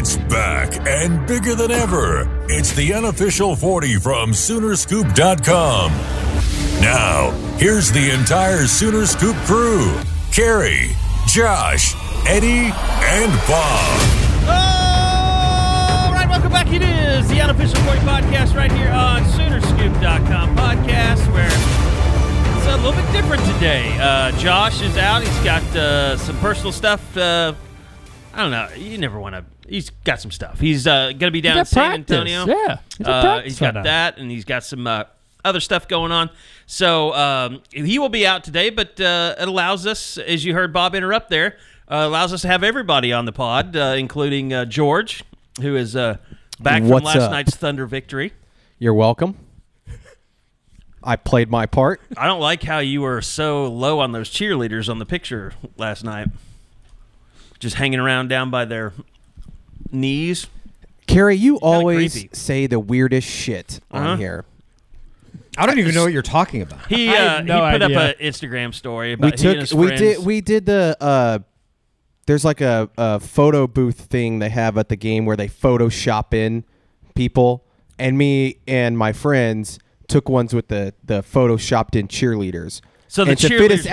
It's back and bigger than ever. It's the unofficial 40 from Soonerscoop.com. Now, here's the entire Sooner Scoop crew. Carey, Josh, Eddie, and Bob. All right, welcome back. It is the unofficial 40 podcast right here on Soonerscoop.com podcast, where it's a little bit different today. Josh is out. He's got some personal stuff. I don't know. You never want to. He's got some stuff. He's going to be down in San Antonio. Yeah. He's got that, and he's got some other stuff going on. So he will be out today, but it allows us, as you heard Bob interrupt there, allows us to have everybody on the pod, including George, who is back from last night's Thunder victory. You're welcome. I played my part. I don't like how you were so low on those cheerleaders on the picture last night. Just hanging around down by their knees. Carey, you always say the weirdest shit on here. I don't even know what you're talking about. He put up an Instagram story about his friends. We did the there's like a photo booth thing they have at the game where they Photoshop in people, and me and my friends took ones with the Photoshopped in cheerleaders. So the cheerleaders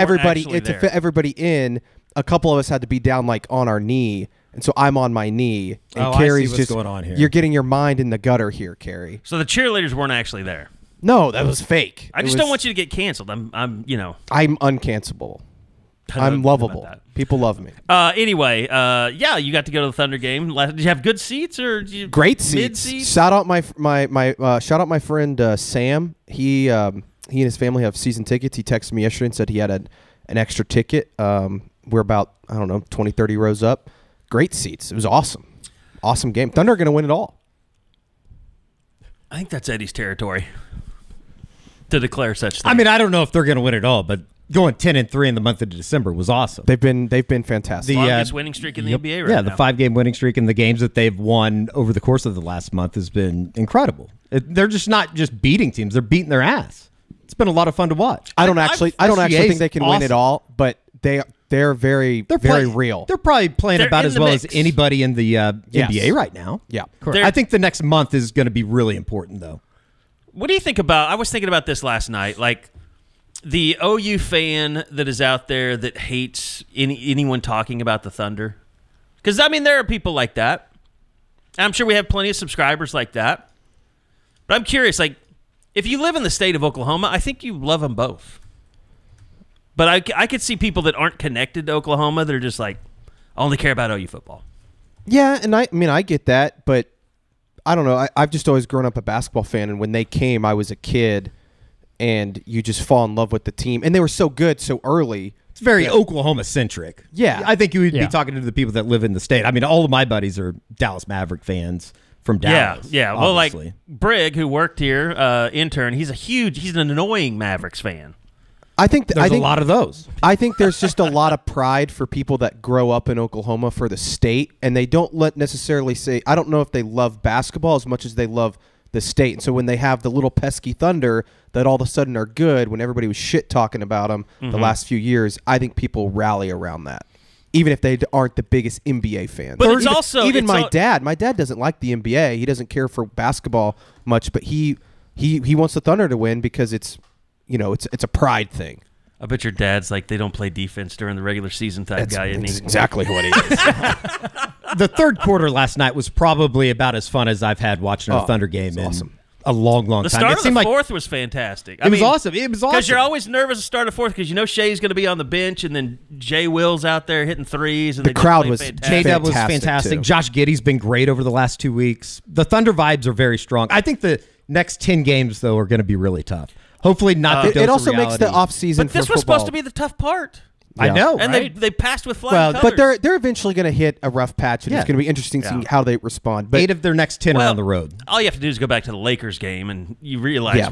to fit everybody in, a couple of us had to be down like on our knee, and so I'm on my knee, and Carey's just going on here. You're getting your mind in the gutter here, Carey. So the cheerleaders weren't actually there. No, that was fake. I just don't want you to get canceled. I'm uncancelable. I'm lovable. People love me. Anyway, you got to go to the Thunder game. Did you have good seats or great seats? Mid-seats? Shout out my my friend Sam. He and his family have season tickets. He texted me yesterday and said he had an extra ticket. We're about 20, 30 rows up. Great seats. It was awesome. Awesome game. Thunder are going to win it all. I think that's Eddie's territory to declare such things. I mean, I don't know if they're going to win it all, but going 10-3 in the month of December was awesome. They've been fantastic. The longest winning streak in the NBA right now. Yeah, the 5-game winning streak and the games that they've won over the course of the last month has been incredible. They're just not just beating teams; they're beating their ass. It's been a lot of fun to watch. I don't actually think they can win it all, but they're very real. They're probably playing about as well as anybody in the NBA right now. Yeah, correct. I think the next month is going to be really important, though. What do you think about? I was thinking about this last night, like the OU fan that is out there that hates anyone talking about the Thunder. Because I mean, there are people like that. I'm sure we have plenty of subscribers like that. But I'm curious, like, if you live in the state of Oklahoma, I think you love them both. But I could see people that aren't connected to Oklahoma that are just like, I only care about OU football. Yeah, and I mean, I get that, but I don't know. I've just always grown up a basketball fan, and when they came, I was a kid, and you just fall in love with the team. And they were so good so early. It's very Oklahoma-centric. Yeah. I think you would be talking to the people that live in the state. I mean, all of my buddies are Dallas Maverick fans from Dallas. Yeah. Well, like Brig, who worked here, intern, he's an annoying Mavericks fan. I think there's a lot of those. I think there's just a lot of pride for people that grow up in Oklahoma for the state, and they don't necessarily say, I don't know if they love basketball as much as they love the state. And so when they have the little pesky Thunder that all of a sudden are good when everybody was shit talking about them the last few years, I think people rally around that, even if they aren't the biggest NBA fans. But it's also my dad. My dad doesn't like the NBA. He doesn't care for basketball much, but he wants the Thunder to win because it's a pride thing. I bet your dad's like, they don't play defense during the regular season type guy. That's exactly what he is. The third quarter last night was probably about as fun as I've had watching a Thunder game in a long time. The start of the fourth was fantastic. It was awesome. Because you're always nervous to start a fourth because you know Shea's going to be on the bench, and then Jay Will's out there hitting threes. And the crowd was J-Dub was fantastic. Too. Josh Giddey's been great over the last 2 weeks. The Thunder vibes are very strong. I think the next 10 games, though, are going to be really tough. Hopefully not the dose it also of reality. makes the offseason But this was supposed to be the tough part. Yeah. I know, and right? they passed with flying colors. But they're eventually going to hit a rough patch, and it's going to be interesting seeing how they respond. But 8 of their next 10 are on the road. All you have to do is go back to the Lakers game, and you realize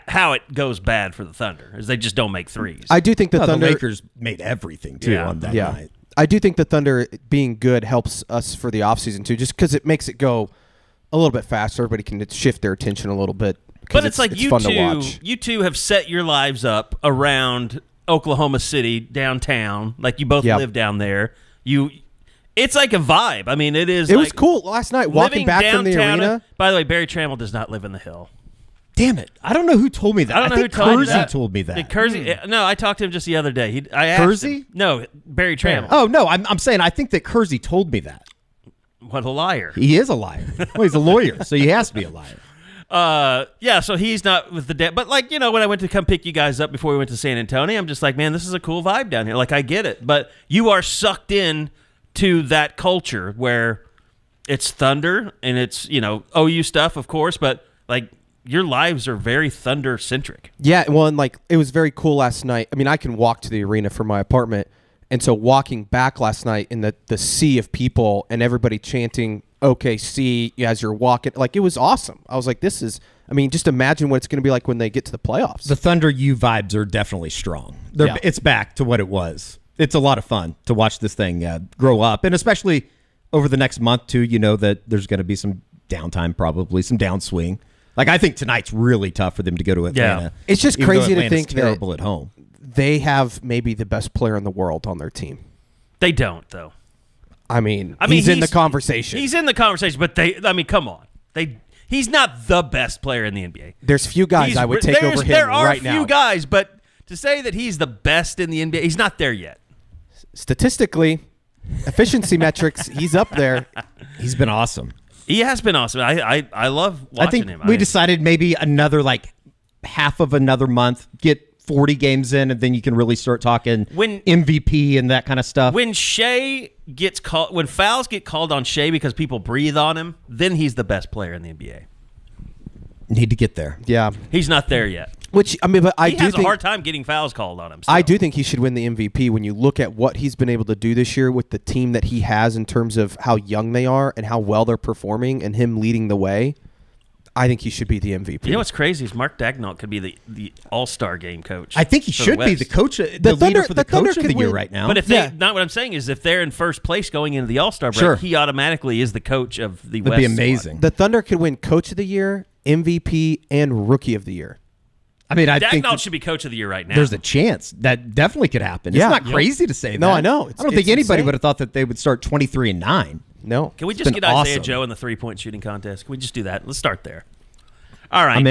how it goes bad for the Thunder, is they just don't make threes. I do think the Thunder... The Lakers made everything, too, on that night. I do think the Thunder being good helps us for the offseason, too, just because it makes it go a little bit faster. Everybody can shift their attention a little bit. But it's like you two have set your lives up around Oklahoma City downtown. Like you both live down there. It's like a vibe. I mean, it is. It was cool last night walking back from the arena. By the way, Barry Trammell does not live in the Hill. Damn it! I don't know who told me that. I don't know who told me that. told me that. Kersey, no, I talked to him just the other day. I asked Kersey? him. No, Barry Trammell. Oh no, I'm saying I think that Kersey told me that. What a liar! He is a liar. Well, he's a lawyer, so he has to be a liar. Yeah, so he's not with the debt. But, like, you know, when I went to come pick you guys up before we went to San Antonio, I'm just like, man, this is a cool vibe down here. Like, I get it. But you are sucked in to that culture where it's Thunder and it's, you know, OU stuff, of course, but, like, your lives are very Thunder-centric. Yeah, well, and, like, it was very cool last night. I mean, I can walk to the arena from my apartment, and so walking back last night in the sea of people and everybody chanting OKC as you're walking, like, it was awesome. I was like, this is, I mean, just imagine what it's going to be like when they get to the playoffs. The Thunder U vibes are definitely strong. Yeah. It's back to what it was. It's a lot of fun to watch this thing grow up, and especially over the next month, too, you know that there's going to be some downtime, probably some downswing. Like, I think tonight's really tough for them to go to Atlanta. Yeah. It's just even crazy though to think terrible that at home. They have maybe the best player in the world on their team. They don't, though. I mean, he's in the conversation. He's in the conversation, but come on. He's not the best player in the NBA. There's few guys I would take over him right now. There are a few guys, but to say that he's the best in the NBA, he's not there yet. Statistically, efficiency metrics, he's up there. He's been awesome. He has been awesome. I love watching him. We decided maybe another, like, half of another month, get 40 games in, and then you can really start talking MVP and that kind of stuff. When Shea gets called, when fouls get called on Shea because people breathe on him, then he's the best player in the NBA. Need to get there. Yeah. He's not there yet. Which, I mean, but he has a hard time getting fouls called on him. So. I do think he should win the MVP when you look at what he's been able to do this year with the team that he has in terms of how young they are and how well they're performing and him leading the way. I think he should be the MVP. You know what's crazy is Mark Daigneault could be the All-Star game coach. I think he should be the coach, the leader for the coach of the year right now. But if not, what I'm saying is if they're in first place going into the All-Star break, he automatically is the coach of the West. That'd be amazing. Squad. The Thunder could win Coach of the Year, MVP, and Rookie of the Year. I mean, I think Daigneault should be coach of the year right now. There's a chance that definitely could happen. Yeah. It's not crazy to say that. No, I know. I don't think anybody would have thought that they would start 23-9. No. Can we just get Isaiah Joe in the 3-point shooting contest? Can we just do that? Let's start there. All right.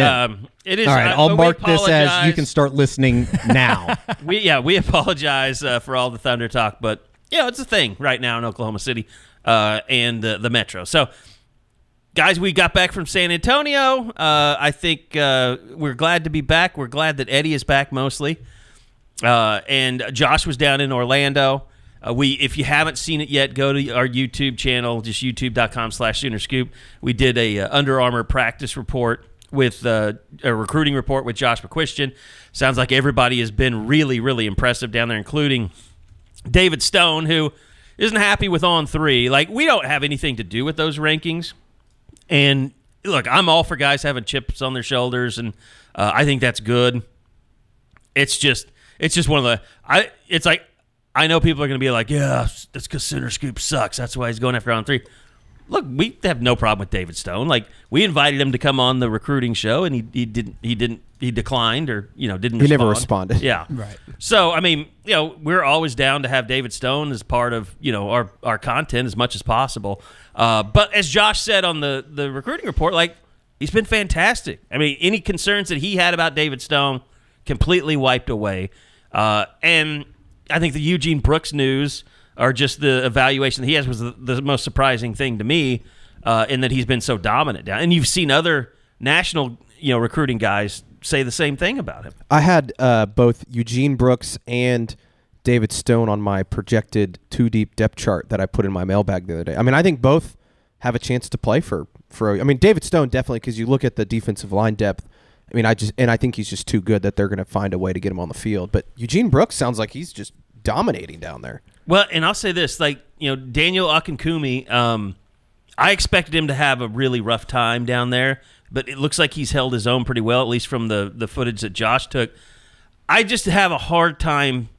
It is. All right. I'll mark this as you can start listening now. We apologize for all the Thunder talk, but it's a thing right now in Oklahoma City and the Metro. So, guys, we got back from San Antonio. I think we're glad to be back. We're glad that Eddie is back mostly, and Josh was down in Orlando. If you haven't seen it yet, go to our YouTube channel, just youtube.com/SoonerScoop. We did a Under Armour practice report with a recruiting report with Josh McCuistion. Sounds like everybody has been really, really impressive down there, including David Stone, who isn't happy with On 3. Like, we don't have anything to do with those rankings. And, look, I'm all for guys having chips on their shoulders, and I think that's good. It's just one of the it's like, I know people are going to be like, yeah, that's because Sooner Scoop sucks. That's why he's going after On 3. Look, we have no problem with David Stone. Like, we invited him to come on the recruiting show, and he declined or didn't. He respond. never responded. Yeah, right. So I mean, we're always down to have David Stone as part of our content as much as possible. But as Josh said on the recruiting report, like, he's been fantastic. I mean, any concerns that he had about David Stone completely wiped away. And I think the Eugene Brooks news, or just the evaluation that he has, was the most surprising thing to me, in that he's been so dominant. And you've seen other national, recruiting guys say the same thing about him. I had both Eugene Brooks and David Stone on my projected 2-deep depth chart that I put in my mailbag the other day. I mean, I think both have a chance to play for. I mean, David Stone definitely, because you look at the defensive line depth. I mean, I think he's just too good that they're going to find a way to get him on the field. But Eugene Brooks sounds like he's just dominating down there. Well, and I'll say this, Daniel Akinkumi, I expected him to have a really rough time down there, but it looks like he's held his own pretty well, at least from the footage that Josh took. I just have a hard time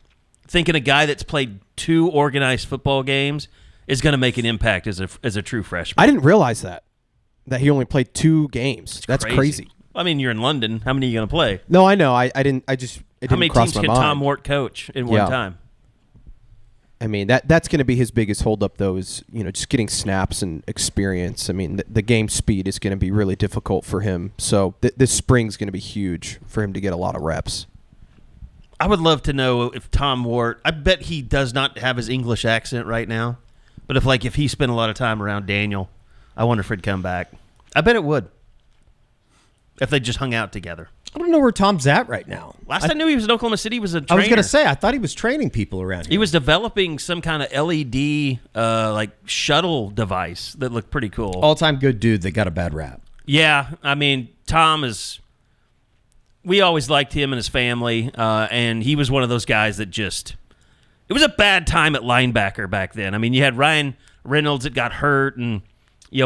thinking a guy that's played 2 organized football games is going to make an impact as a true freshman. I didn't realize that he only played 2 games. That's crazy. I mean, you're in London. How many are you going to play? No, I know. I didn't. It How many didn't cross teams my can mind. Tom Wart coach in one time? I mean, that's going to be his biggest holdup, though, is, just getting snaps and experience. I mean, the game speed is going to be really difficult for him. So this spring's going to be huge for him to get a lot of reps. I would love to know if Tom Ward, I bet he does not have his English accent right now, but if he spent a lot of time around Daniel, I wonder if he'd come back. I bet it would, if they just hung out together. I don't know where Tom's at right now. Last I knew he was in Oklahoma City, he was a trainer. I was going to say, I thought he was training people around here. He was developing some kind of LED shuttle device that looked pretty cool. All-time good dude that got a bad rap. Yeah, I mean, Tom is... We always liked him and his family, and he was one of those guys that just... It was a bad time at linebacker back then. I mean, you had Ryan Reynolds that got hurt, and...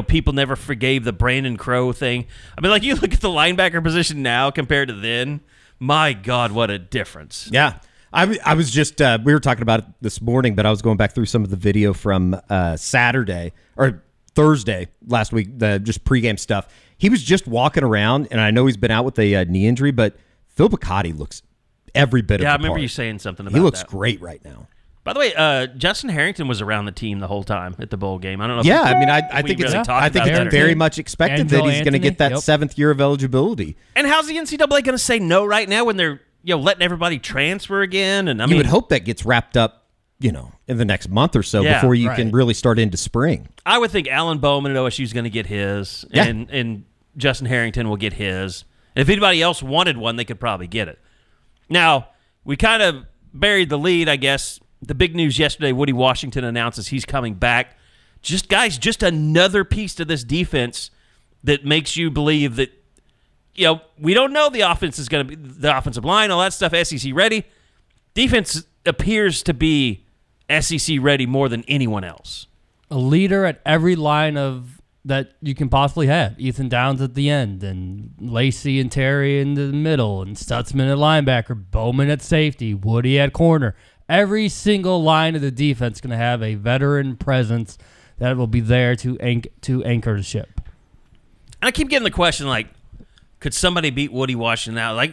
people never forgave the Brandon Crow thing. I mean, you look at the linebacker position now compared to then. My God, what a difference. Yeah. I was just, we were talking about it this morning, but I was going back through some of the video from Saturday or Thursday last week, just pregame stuff. He was just walking around, and I know he's been out with a knee injury, but Phil Picotti looks every bit of the part. Yeah, I remember you saying something about that. He looks great right now. By the way, Justin Harrington was around the team the whole time at the bowl game. I don't know. Yeah, I think it's very much expected that he's going to get that 7th year of eligibility. And how's the NCAA going to say no right now when they're letting everybody transfer again? And you would hope that gets wrapped up, in the next month or so before you can really start into spring. I would think Alan Bowman at OSU is going to get his, and Justin Harrington will get his. And if anybody else wanted one, they could probably get it. Now, we kind of buried the lead, I guess. The big news yesterday, Woody Washington announces he's coming back. Just another piece to this defense that makes you believe that, we don't know the offense is going to be, the offensive line, all that stuff, SEC ready. Defense appears to be SEC ready more than anyone else. A leader at every line of that you can possibly have. Ethan Downs at the end, and Lacey and Terry in the middle, and Stutzman at linebacker, Bowman at safety, Woody at corner. Every single line of the defense is going to have a veteran presence that will be there to anchor the ship. And I keep getting the question, could somebody beat Woody Washington out?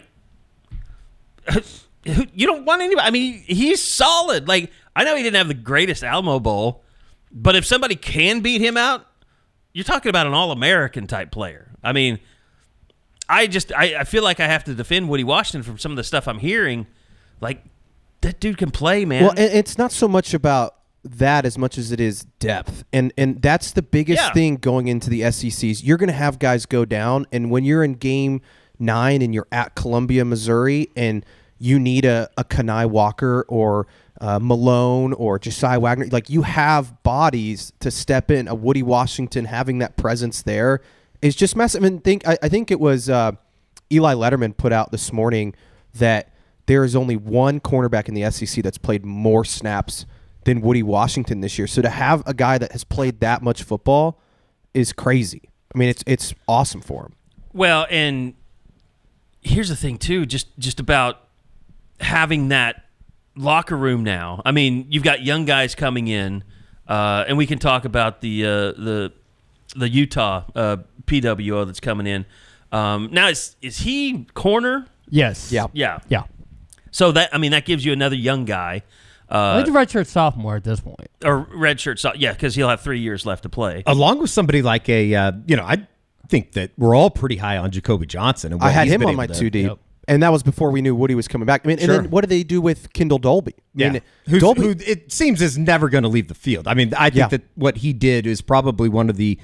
You don't want anybody. I mean, he's solid. I know he didn't have the greatest Alamo Bowl, but if somebody can beat him out, you're talking about an All-American type player. I mean, I feel like I have to defend Woody Washington from some of the stuff I'm hearing. That dude can play, man. Well, it's not so much about that as much as it is depth. And that's the biggest thing going into the SECs. You're going to have guys go down, and when you're in Game 9 and you're at Columbia, Missouri, and you need a Kenai Walker or Malone or Josiah Wagner, you have bodies to step in. A Woody Washington having that presence there is just massive. I think it was Eli Letterman put out this morning that there is only one cornerback in the SEC that's played more snaps than Woody Washington this year. So to have a guy that has played that much football is crazy. I mean, it's awesome for him. Well, and here's the thing, too, just about having that locker room now. I mean, you've got young guys coming in, and we can talk about the Utah PWO that's coming in. Now, is he corner? Yes. Yeah. So that gives you another young guy. I think redshirt sophomore at this point. Or redshirt sophomore, yeah, because he'll have 3 years left to play. Along with somebody like I think that we're all pretty high on Jacoby Johnson. And I had him on my 2 deep. Yep. And that was before we knew Woody was coming back. I mean, and then what do they do with Kendall Dolby? Who it seems is never going to leave the field. I mean, I think that what he did is probably one of the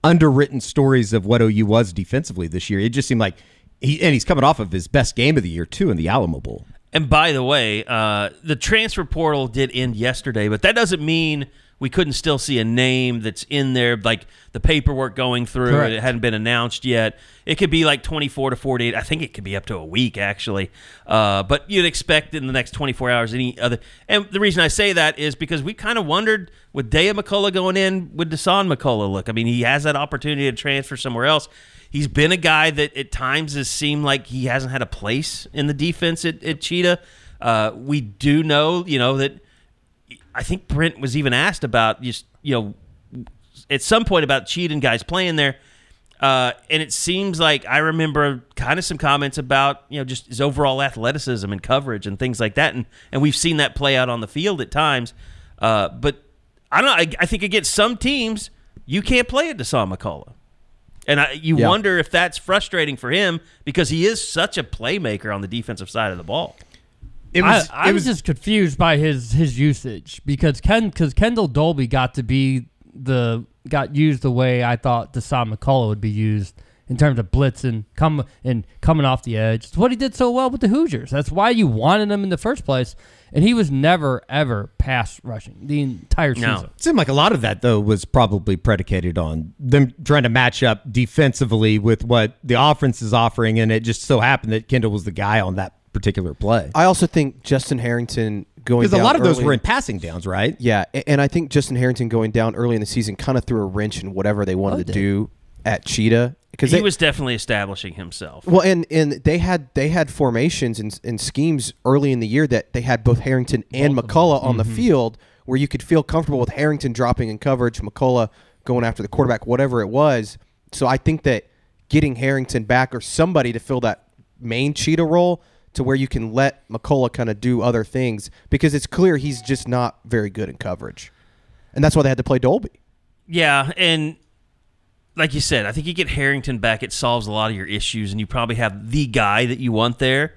underwritten stories of what OU was defensively this year. It just seemed like he's coming off of his best game of the year, too, in the Alamo Bowl. And by the way, the transfer portal did end yesterday, but that doesn't mean we couldn't still see a name that's in there, like the paperwork going through. Correct. It hadn't been announced yet. It could be 24 to 48. I think it could be up to a week, actually. But you'd expect in the next 24 hours any other. And the reason I say that is because we kind of wondered, with Daya McCullough going in, would Dasan McCullough look? I mean, he has that opportunity to transfer somewhere else. He's been a guy that at times has seemed like he hasn't had a place in the defense at Cheetah. We do know, that I think Brent was even asked about at some point about Cheetah and guys playing there. And it seems like I remember kind of some comments about, just his overall athleticism and coverage and things like that. And we've seen that play out on the field at times. But I don't know. I think against some teams, you can't play a Deshaun McCullough. And you wonder if that's frustrating for him because he is such a playmaker on the defensive side of the ball. I was just confused by his usage because Kendall Dolby got used the way I thought Deshaun McCullough would be used in terms of blitzing, coming off the edge. It's what he did so well with the Hoosiers. That's why you wanted him in the first place. And he was never, ever pass rushing the entire season. No. It seemed like a lot of that, though, was probably predicated on them trying to match up defensively with what the offense is offering, and it just so happened that Kendall was the guy on that particular play. I also think Justin Harrington going down because a lot of those early, were in passing downs, right? Yeah, and I think Justin Harrington going down early in the season kind of threw a wrench in whatever they wanted to do at Cheetah. Because he was definitely establishing himself. Well, and they had formations and schemes early in the year that they had both Harrington and McCullough on the field where you could feel comfortable with Harrington dropping in coverage, McCullough going after the quarterback, whatever it was. So I think that getting Harrington back or somebody to fill that main Cheetah role to where you can let McCullough kind of do other things because it's clear he's just not very good in coverage. And that's why they had to play Dolby. Yeah, and like you said, I think you get Harrington back, it solves a lot of your issues, and you probably have the guy that you want there.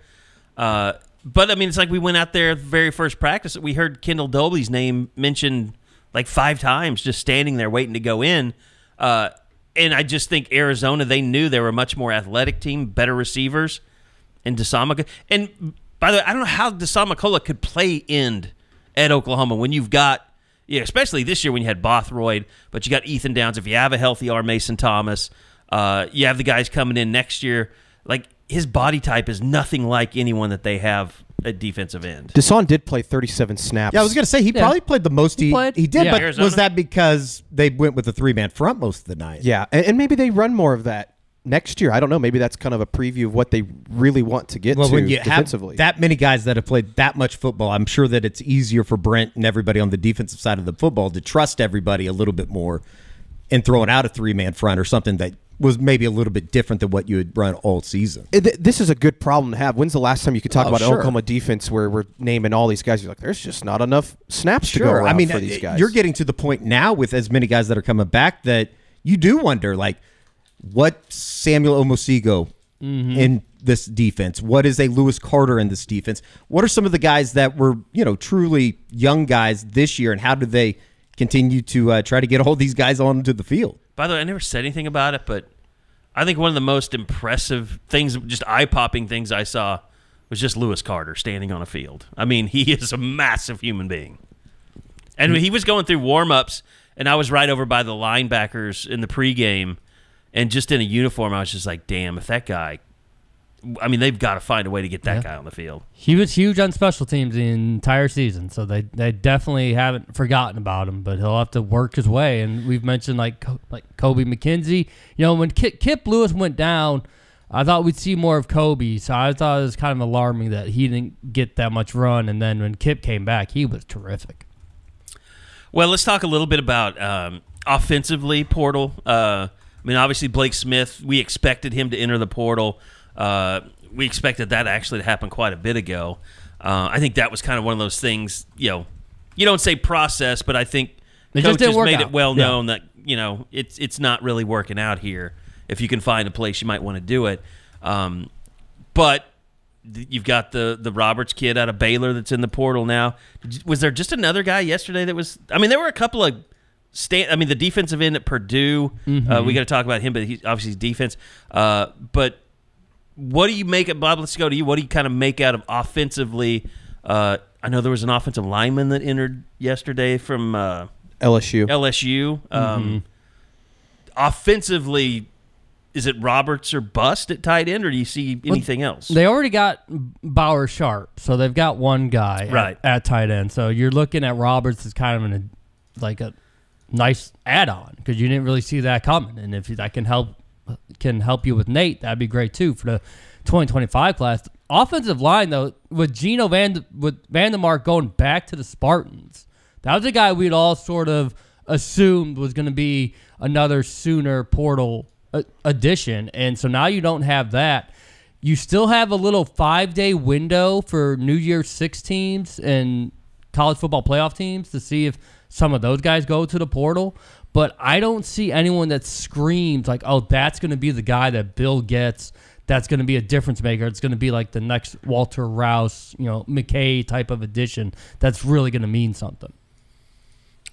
But, I mean, it's like we went out there the very first practice. We heard Kendall Dolby's name mentioned like 5 times just standing there waiting to go in. And I just think Arizona, they knew they were a much more athletic team, better receivers. And and by the way, I don't know how Deshaun McCullough could play end at Oklahoma when you've got, especially this year when you had Bothroyd, but you got Ethan Downs. If you have a healthy R. Mason Thomas, you have the guys coming in next year. Like, his body type is nothing like anyone that they have at defensive end. Deshaun did play 37 snaps. Yeah, I was going to say, he probably played the most he did, but Arizona. was that because they went with a 3-man front most of the night? Yeah, and maybe they run more of that next year. I don't know. Maybe that's kind of a preview of what they really want to get to when you defensively. have that many guys that have played that much football, I'm sure that it's easier for Brent and everybody on the defensive side of the football to trust everybody a little bit more and throwing out a 3-man front or something that was maybe a little bit different than what you had run all season. This is a good problem to have. When's the last time you could talk about sure. Oklahoma defense where we're naming all these guys? You're like, there's just not enough snaps to go around for these guys. You're getting to the point now with as many guys that are coming back that you do wonder, like, what Samuel Omosigo in this defense? What is a Lewis Carter in this defense? What are some of the guys that were, truly young guys this year, and how do they continue to try to get all these guys onto the field? By the way, I never said anything about it, but I think one of the most impressive things, just eye-popping things I saw was just Lewis Carter standing on a field. I mean, he is a massive human being. And he was going through warm-ups, and I was right over by the linebackers in the pregame, and just in a uniform, I was just like, damn, if that guy – I mean, they've got to find a way to get that guy on the field. He was huge on special teams the entire season, so they definitely haven't forgotten about him, but he'll have to work his way. And we've mentioned like Kobe McKenzie. When Kip Lewis went down, I thought we'd see more of Kobe, so I thought it was kind of alarming that he didn't get that much run. And then when Kip came back, he was terrific. Well, let's talk a little bit about offensively, portal. I mean, obviously Blake Smith, we expected him to enter the portal. We expected that actually to happen quite a bit ago. I think that was kind of one of those things, you don't say process, but I think coaches made it well known that, it's not really working out here. If you can find a place, you might want to do it. But you've got the Roberts kid out of Baylor that's in the portal now. Was there just another guy yesterday that was – I mean, there were a couple of the defensive end at Purdue, we got to talk about him, but he's obviously defense. But what do you make of – Bob, let's go to you. What do you kind of make out of offensively? I know there was an offensive lineman that entered yesterday from LSU. Offensively, is it Roberts or bust at tight end, or do you see anything else? They already got Bauer Sharp, so they've got one guy at tight end. So you're looking at Roberts as kind of a nice add-on because you didn't really see that coming. And if that can help you with Nate, that'd be great too for the 2025 class. Offensive line though, with Gino Vandermark going back to the Spartans, that was a guy we'd all sort of assumed was going to be another Sooner portal addition, and so now you don't have that. You still have a little 5-day window for New Year's Six teams, and college football playoff teams to see if some of those guys go to the portal. But I don't see anyone that screams like, oh, that's going to be the guy that Bill gets. That's going to be a difference maker. It's going to be like the next Walter Rouse, McKay type of addition. That's really going to mean something.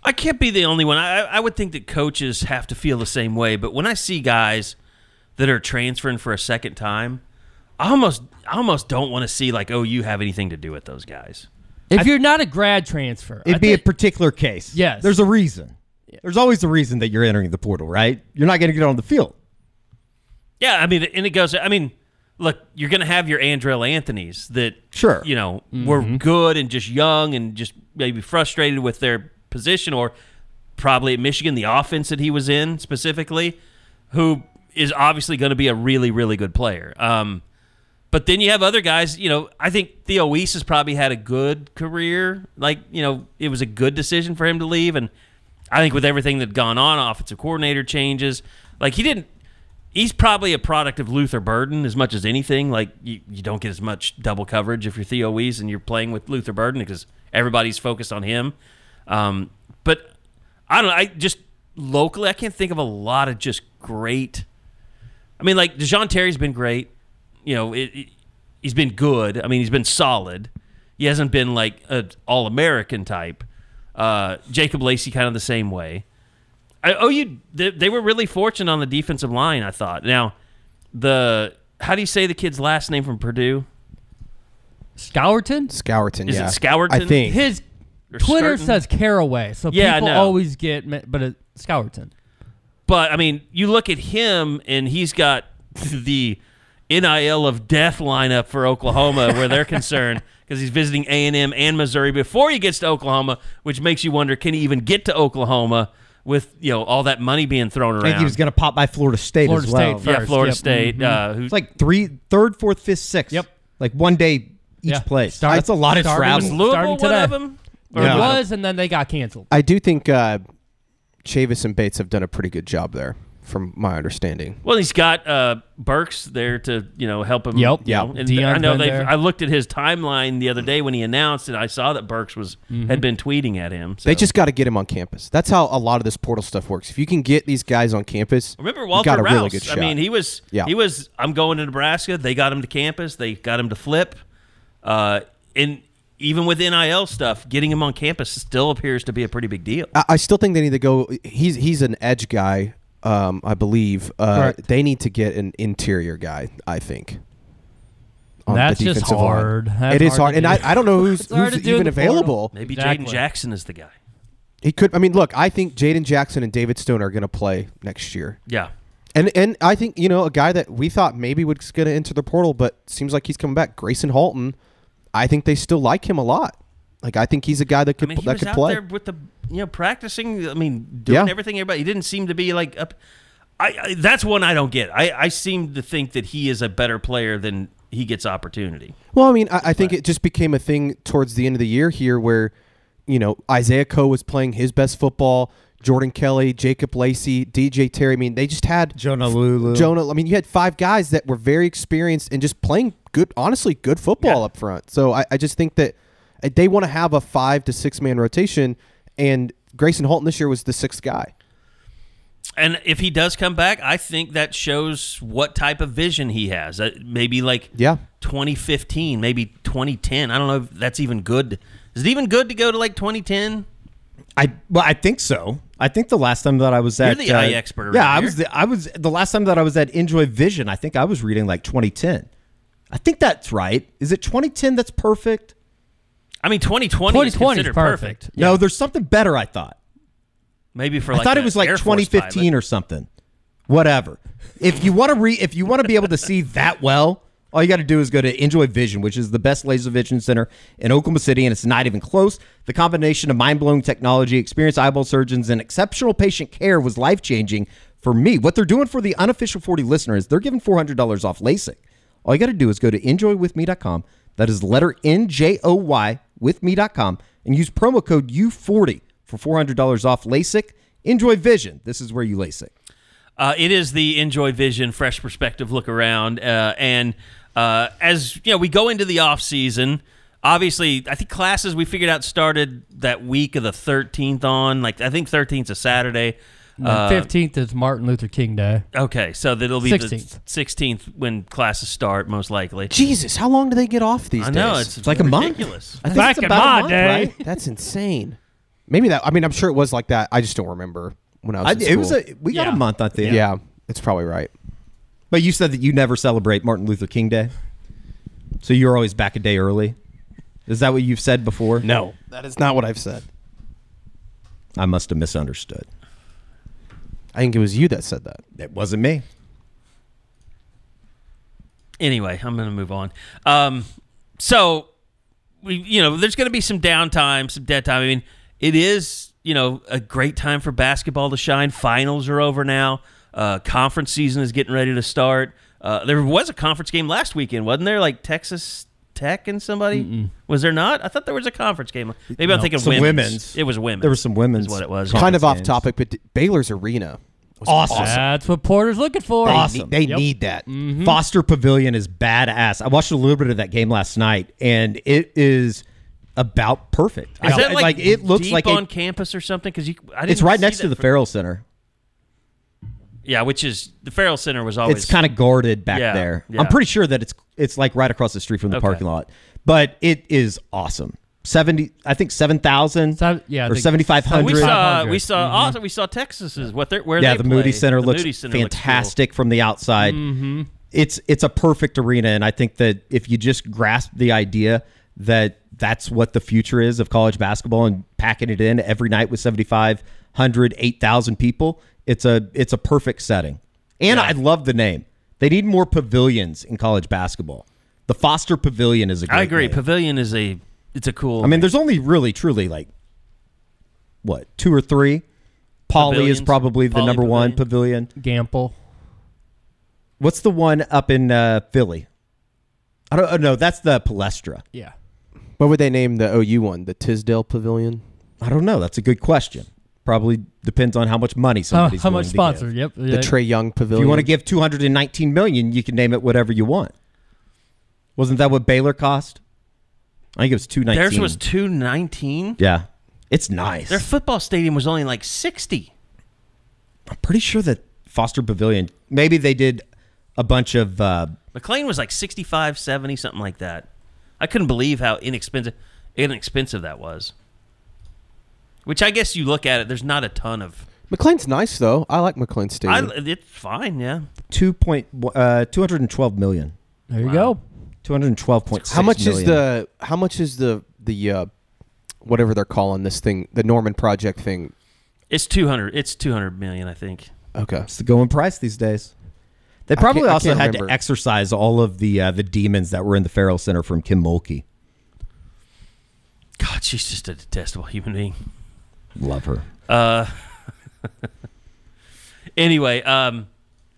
I can't be the only one. I would think that coaches have to feel the same way. But when I see guys that are transferring for a second time, I almost don't want to see like, oh, you have anything to do with those guys. If you're not a grad transfer, It'd be a particular case. Yes. There's a reason. There's always a reason that you're entering the portal, right? You're not going to get on the field. Yeah, I mean, and it goes. I mean, look, you're going to have your Andrell Anthonys that, Sure, were good and just young and just maybe frustrated with their position, or probably at Michigan, the offense that he was in specifically, who is obviously going to be a really, really good player. But then you have other guys. I think Theo Weiss has probably had a good career. Like, it was a good decision for him to leave, and I think with everything that's gone on, offensive coordinator changes, like he's probably a product of Luther Burden as much as anything. Like you don't get as much double coverage if you're Theo Weiss and you're playing with Luther Burden because everybody's focused on him. But I don't know. I just locally, I can't think of a lot of just great. I mean, like Dejon Terry's been great. He's been good. I mean, he's been solid. He hasn't been like an All-American type. Jacob Lacey kind of the same way. They were really fortunate on the defensive line, I thought. Now, how do you say the kid's last name from Purdue? Scourton? Scourton, Is yeah. it Scourton? I think. His Or Twitter Skirton? says Caraway, so Yeah, I people know. always get, but it's Scourton. But, I mean, you look at him, and he's got the NIL of death lineup for Oklahoma where they're concerned because he's visiting A&M and Missouri before he gets to Oklahoma, which makes you wonder, can he even get to Oklahoma with all that money being thrown around? I think he was going to pop by Florida State Florida as well. State Yeah, first, Florida yep. State. Mhm. Who's It's like third, fourth, fifth, sixth. Yep. Like one day each Yeah. place. Start- That's a lot of starting- travel. was Louisville starting one today. of them? Or It No. was, and then they got canceled. I do think Chavis and Bates have done a pretty good job there, from my understanding. Well, he's got Burks there to help him. Yep. Yeah. And Deion's I know been there. I looked at his timeline the other day when he announced it. I saw that Burks had been tweeting at him. So. They just got to get him on campus. That's how a lot of this portal stuff works. If you can get these guys on campus, Remember you Walter got a Rouse? really good shot. I mean, he was. I'm going to Nebraska. They got him to campus. They got him to flip. And even with NIL stuff, getting him on campus still appears to be a pretty big deal. I still think they need to go. He's an edge guy, I believe. Correct. They need to get an interior guy, I think. On That's the just defensive line. hard. That's It is hard hard, to and do. I don't know who's It's hard to do in even the portal. available. Maybe Exactly. Jaden Jackson is the guy. He could. I mean, look, I think Jaden Jackson and David Stone are going to play next year. Yeah. And I think, a guy that we thought maybe was going to enter the portal, but seems like he's coming back, Grayson Halton. I think they still like him a lot. Like, I think he's a guy that could I mean, he that was could out play. there with the practicing. I mean, doing Yeah. everything everybody. He didn't seem to be like up. That's one I don't get. I seem to think that he is a better player than he gets opportunity. Well, I mean, I think it just became a thing towards the end of the year here where, Isaiah Coe was playing his best football. Jordan Kelly, Jacob Lacey, DJ Terry. I mean, they just had Jonah Lulu. I mean, you had 5 guys that were very experienced and just playing good, honestly, good football up front. So I just think that they want to have a 5 to 6 man rotation, and Grayson Halton this year was the 6th guy. And if he does come back, I think that shows what type of vision he has. Maybe like 2015, maybe 2010. I don't know if that's even good. Is it even good to go to like 2010? I think so. I think the last time that I was at You're the eye expert Yeah, around I was the last time that I was at Enjoy Vision. I think I was reading like 2010. I think that's right. Is it 2010 that's perfect? I mean, 2020 is 2020 considered is perfect. perfect. No, there's something better. I thought. Maybe for I like thought it a was like Air Force 2015 pilot. or something. Whatever. If you want to be able to see that well, all you got to do is go to Enjoy Vision, which is the best laser vision center in Oklahoma City, and it's not even close. The combination of mind-blowing technology, experienced eyeball surgeons, and exceptional patient care was life-changing for me. What they're doing for the unofficial 40 listener is they're giving $400 off LASIK. All you got to do is go to enjoywithme.com. That is the letter NJOY with me.com, and use promo code U40 for $400 off LASIK. Enjoy Vision. This is where you LASIK. It is the Enjoy Vision, fresh perspective look around. And as we go into the off season, obviously, I think classes we figured out started that week of the 13th on. Like, I think 13th is a Saturday. And 15th is Martin Luther King Day. Okay, so that'll be 16th. the 16th when classes start, most likely. Jesus, how long do they get off these I days? know, It's like a month. ridiculous. I think Back it's in about a my month, day. right? That's insane. Maybe that. I mean, I'm sure it was like that. I just don't remember when I was in school. We got Yeah. a month, I think. Yeah, it's probably right. But you said that you never celebrate Martin Luther King Day, so you're always back a day early. Is that what you've said before? No, that is not what I've said. I must have misunderstood. I think it was you that said that. It wasn't me. Anyway, I'm going to move on. So, there's going to be some downtime, some dead time. I mean, it is, a great time for basketball to shine. Finals are over now. Conference season is getting ready to start. There was a conference game last weekend, wasn't there? Like Texas Tech and somebody? Mm-mm. Was there not? I thought there was a conference game. Maybe I'm thinking some women's. It was women's. There was some women's. Is what it was. Kind of off games. topic, but Baylor's arena was Awesome. That's what Porter's looking for. They, Awesome. they Yep. need that. Foster Pavilion is badass. I watched a little bit of that game last night, and it is about perfect. Is that like it looks deep like on campus or something? Because it's right next to the Farrell Center. Yeah, which is the Farrell Center was always. It's kind of guarded back Yeah, there. yeah. I'm pretty sure that it's like right across the street from the Okay. parking lot. But it is awesome. 7,000 Yeah, I or think 7,500. We 500. saw also we saw Texas's where Yeah, they the Moody play. Center The looks Moody Center looks fantastic from the outside. Mm-hmm. It's a perfect arena, and I think that if you just grasp the idea that that's what the future is of college basketball and packing it in every night with 7,500, 8,000 people, it's a perfect setting. And Yeah. I love the name. They need more pavilions in college basketball. The Foster Pavilion is a great I agree. name. Pavilion is it's a cool. I mean, there's only really, truly like, what, 2 or 3? Poly is Pavilions. probably the Poly number one pavilion. Gamble. What's the one up in Philly? I don't know. That's the Palestra. Yeah. What would they name the OU one? The Tisdale Pavilion? I don't know. That's a good question. Probably depends on how much money somebody's How willing much to sponsor? give. Yep. The Trae Young If Pavilion? you want to give $219 million, you can name it whatever you want. Wasn't that what Baylor cost? I think it was $219. theirs was $219. Yeah, it's nice. Their football stadium was only like $60. I'm pretty sure that Foster Pavilion. Maybe they did a bunch of. McLean was like 65, 70, something like that. I couldn't believe how inexpensive that was. Which I guess you look at it, there's not a ton of. McLean's nice though. I like McLean Stadium. It's fine, yeah. $212 million. There you go. 212.6 how much million. is the whatever they're calling this thing, the Norman Project thing? It's 200. It's 200 million, I think. Okay. It's the going price these days. They I probably can't also had remember. to exercise all of the demons that were in the Farrell Center from Kim Mulkey. God, she's just a detestable human being. Love her. Anyway,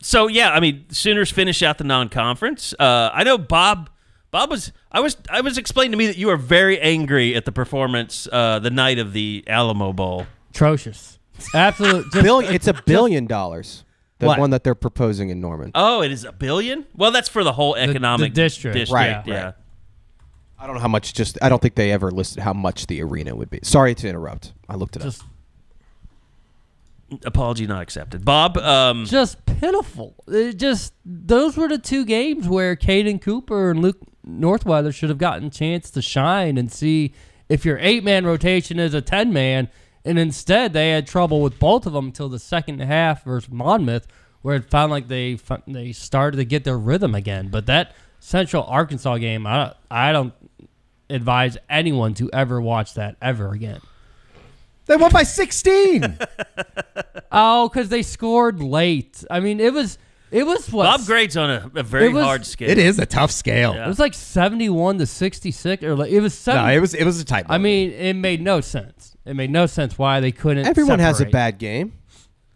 so yeah, I mean, Sooners finish out the non-conference. I know Bob was. I was explained to me that you are very angry at the performance the night of the Alamo Bowl. Atrocious. Absolute. It's $1 billion. The What? one that they're proposing in Norman. Oh, it is $1 billion? Well, that's for the whole economic district. Right, Yeah. right. I don't know how much. I don't think they ever listed how much the arena would be. Sorry to interrupt. I looked it up. Apology not accepted. Bob. Just pitiful. Those were the two games where Caden Cooper and Luke Northweiler should have gotten a chance to shine and see if your 8-man rotation is a 10-man. And instead, they had trouble with both of them until the second half versus Monmouth, where it found like they started to get their rhythm again. But that Central Arkansas game, I don't advise anyone to ever watch that ever again. They won by 16. Oh, because they scored late. I mean, it was what? Bob grades on a very hard scale. It is a tough scale. Yeah. It was like 71 to 66, or like it was 70. No, it was a tight ball. I mean, it made no sense. It made no sense why they couldn't. Everyone has a separate. bad game.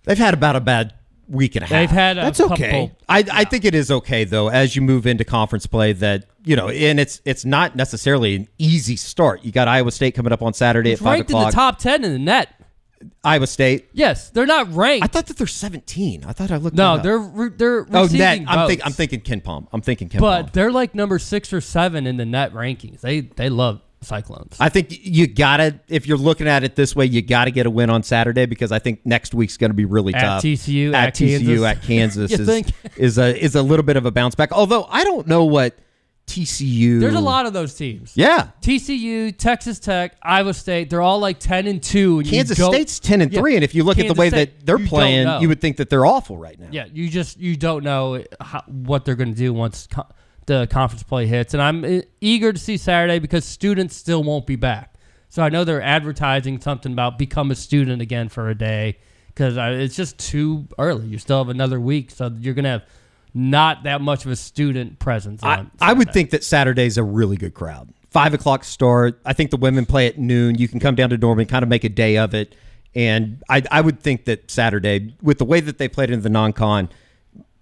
they've had about a bad week and a half. They've had That's a couple. okay. I think it is okay though as you move into conference play that and it's not necessarily an easy start. You got Iowa State coming up on Saturday It's at 5 ranked in o'clock. the top 10 in the net. Iowa State. Yes, they're not ranked. I thought that they're 17. I thought I looked. No, that up. they're receiving votes. I'm thinking Ken Palm. But they're like number 6 or 7 in the net rankings. They love Cyclones. I think you gotta, if you're looking at it this way, you gotta get a win on Saturday because I think next week's going to be really tough. TCU, at Kansas You think? is a little bit of a bounce back. Although I don't know what TCU. There's a lot of those teams. Yeah, TCU, Texas Tech, Iowa State. They're all like 10-2. And Kansas State's 10-3, and if you look at the way that they're playing, you would think that they're awful right now. Yeah, you don't know what they're going to do once the conference play hits. And I'm eager to see Saturday because students still won't be back. So I know they're advertising something about become a student again for a day because it's just too early. You still have another week, so you're going to have not that much of a student presence. I would think that Saturday's a really good crowd. 5 o'clock start. I think the women play at noon. You can come down to Norman, kind of make a day of it. And I would think that Saturday, with the way that they played in the non-con,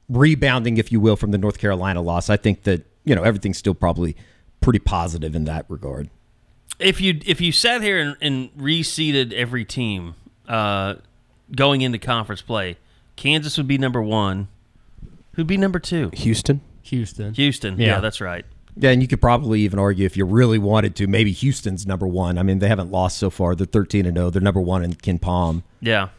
rebounding, if you will, from the North Carolina loss, I think that everything's still probably pretty positive in that regard. If you sat here and reseeded every team going into conference play, Kansas would be number 1. Who'd be number 2? Houston. Yeah, that's right. Yeah, and you could probably even argue if you really wanted to, maybe Houston's number 1. I mean, they haven't lost so far. They're 13-0. They're number 1 in Ken Palm. Yeah.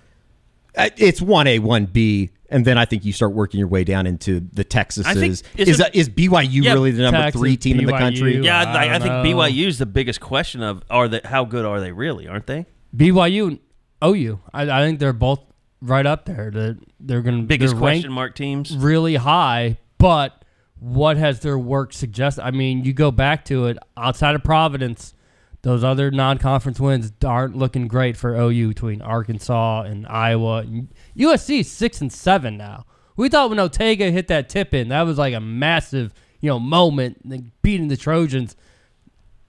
It's 1A, 1B, and then I think you start working your way down into the Texases. Is BYU really the number Texas, 3 team in the BYU, country? Yeah, I think know. BYU is the biggest question of how good are they really, aren't they? BYU and OU. I think they're both right up there. They're going to biggest question mark teams really high. But what has their work suggested? I mean, you go back to it outside of Providence. Those other non-conference wins aren't looking great for OU between Arkansas and Iowa. USC is 6-7 now. We thought when Ortega hit that tip in, that was like a massive, moment, beating the Trojans.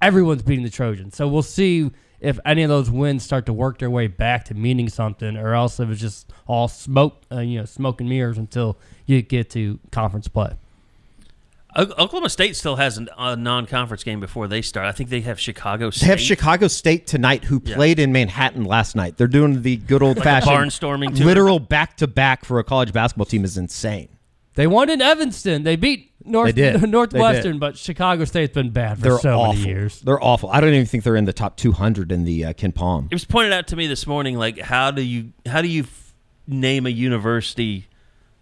Everyone's beating the Trojans, so we'll see if any of those wins start to work their way back to meaning something, or else if it's just all smoke, smoke and mirrors until you get to conference play. Oklahoma State still has a non-conference game before they start. I think they have Chicago State. They have Chicago State tonight, who played in Manhattan last night. They're doing the good old-fashioned barnstorming tour. Literal back-to-back for a college basketball team is insane. They won in Evanston. They beat Northwestern, but Chicago State's been bad for many years. They're awful. I don't even think they're in the top 200 in the Ken Palm. It was pointed out to me this morning, like how do you name a university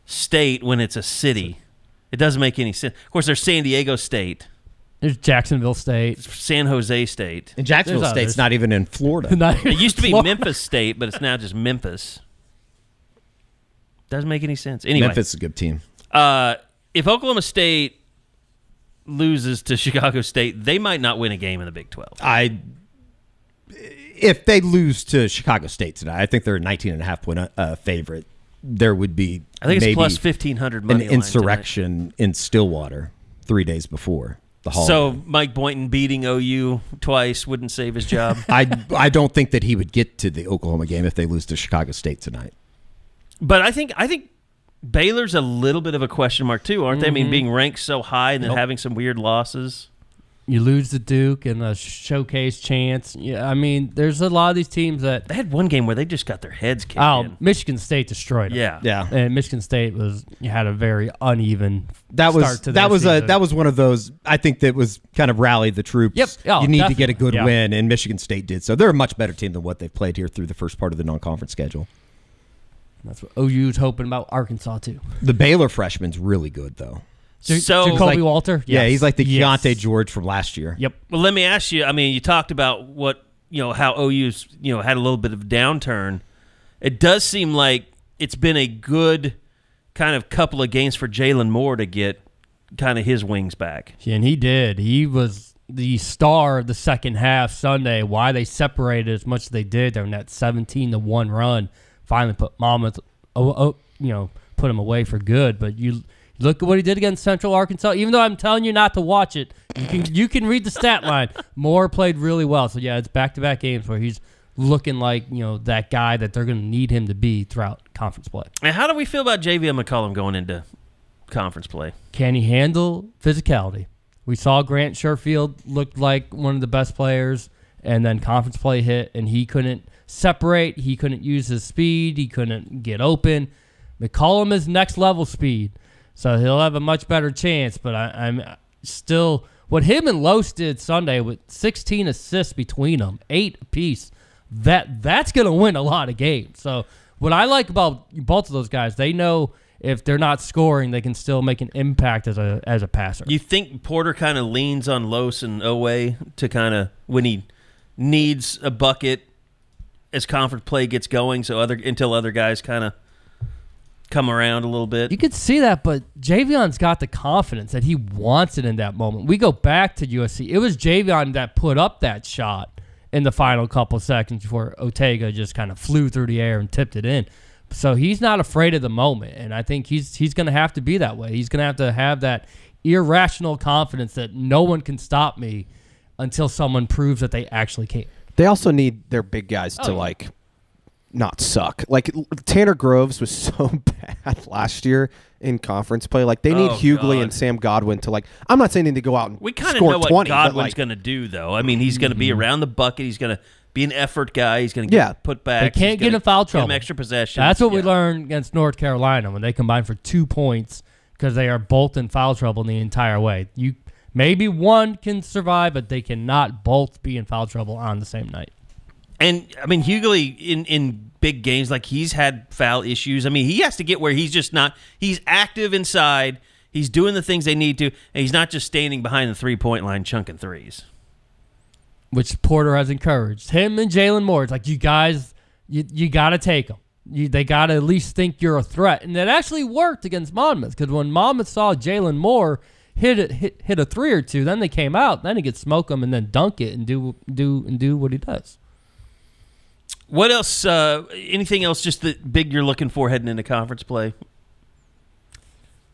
state when it's a city? It doesn't make any sense. Of course, there's San Diego State. There's Jacksonville State. San Jose State. And Jacksonville State's not even in Florida. It used to be Memphis State, but it's now just Memphis. Doesn't make any sense. Anyway, Memphis is a good team. If Oklahoma State loses to Chicago State, they might not win a game in the Big 12. If they lose to Chicago State tonight, I think they're a 19.5-point favorite. There would be, I think it's maybe plus 1,500 money an line insurrection in Stillwater 3 days before the holiday. So Mike Boynton beating OU twice wouldn't save his job. I don't think that he would get to the Oklahoma game if they lose to Chicago State tonight. But I think Baylor's a little bit of a question mark too, aren't they? I mean, being ranked so high and then having some weird losses. You lose to Duke and a showcase chance. Yeah, I mean, there's a lot of these teams that they had one game where they just got their heads kicked in. Michigan State destroyed them. Yeah. And Michigan State had a very uneven start to their season. That was one of those, I think, that was kind of rallied the troops. Yep. Oh, you need to get a good win, and Michigan State did. So they're a much better team than what they've played here through the first part of the non-conference schedule. That's what OU's hoping about Arkansas too. The Baylor freshman's really good though. So Jacoby Walter? Yeah, he's like the Keontae George from last year. Yep. Well, let me ask you, I mean, you talked about how OU's, had a little bit of a downturn. It does seem like it's been a good kind of couple of games for Jalen Moore to get kind of his wings back. Yeah, and he did. He was the star of the second half Sunday. Why they separated as much as they did during that 17-1 run. Finally put Monmouth, put him away for good. But you look at what he did against Central Arkansas. Even though I'm telling you not to watch it, you can read the stat line. Moore played really well. So, yeah, it's back-to-back games where he's looking like, that guy that they're going to need him to be throughout conference play. And how do we feel about JV McCollum going into conference play? Can he handle physicality? We saw Grant Sherfield looked like one of the best players and then conference play hit, and he couldn't separate. He couldn't use his speed. He couldn't get open. McCollum is next level speed, so he'll have a much better chance. But I'm still what him and Los did Sunday with 16 assists between them, 8 apiece. That's going to win a lot of games. So what I like about both of those guys, they know if they're not scoring, they can still make an impact as a passer. You think Porter kind of leans on Los and Owe to kind of when he needs a bucket as conference play gets going, so until other guys kind of come around a little bit? You could see that, but Javion's got the confidence that he wants it in that moment. We go back to USC. It was Javion that put up that shot in the final couple seconds before Ortega just kind of flew through the air and tipped it in. So he's not afraid of the moment, and I think he's going to have to be that way. He's going to have that irrational confidence that no one can stop me until someone proves that they actually can. They also need their big guys to not suck. Like Tanner Groves was so bad last year in conference play. Like they need Hughley and Sam Godwin to I'm not saying they need to go out and we kind of score know what 20, Godwin's going to do, though. I mean, he's going to be around the bucket. He's going to be an effort guy. He's going to get put back. They can't get in foul trouble. Give him extra possessions. That's what we learned against North Carolina when they combined for 2 points because they are both in foul trouble the entire way. Maybe one can survive, but they cannot both be in foul trouble on the same night. And, I mean, Hughley in big games, he's had foul issues. I mean, he has to get where he's just not – he's active inside. He's doing the things they need to, and he's not just standing behind the three-point line chunking threes. Which Porter has encouraged. Him and Jalen Moore, it's like, you guys, you got to take them. They got to at least think you're a threat. And that actually worked against Monmouth because when Monmouth saw Jalen Moore hit a three or two, then they came out. Then he could smoke them and then dunk it and do what he does. What else? Anything else just that big you're looking for heading into conference play?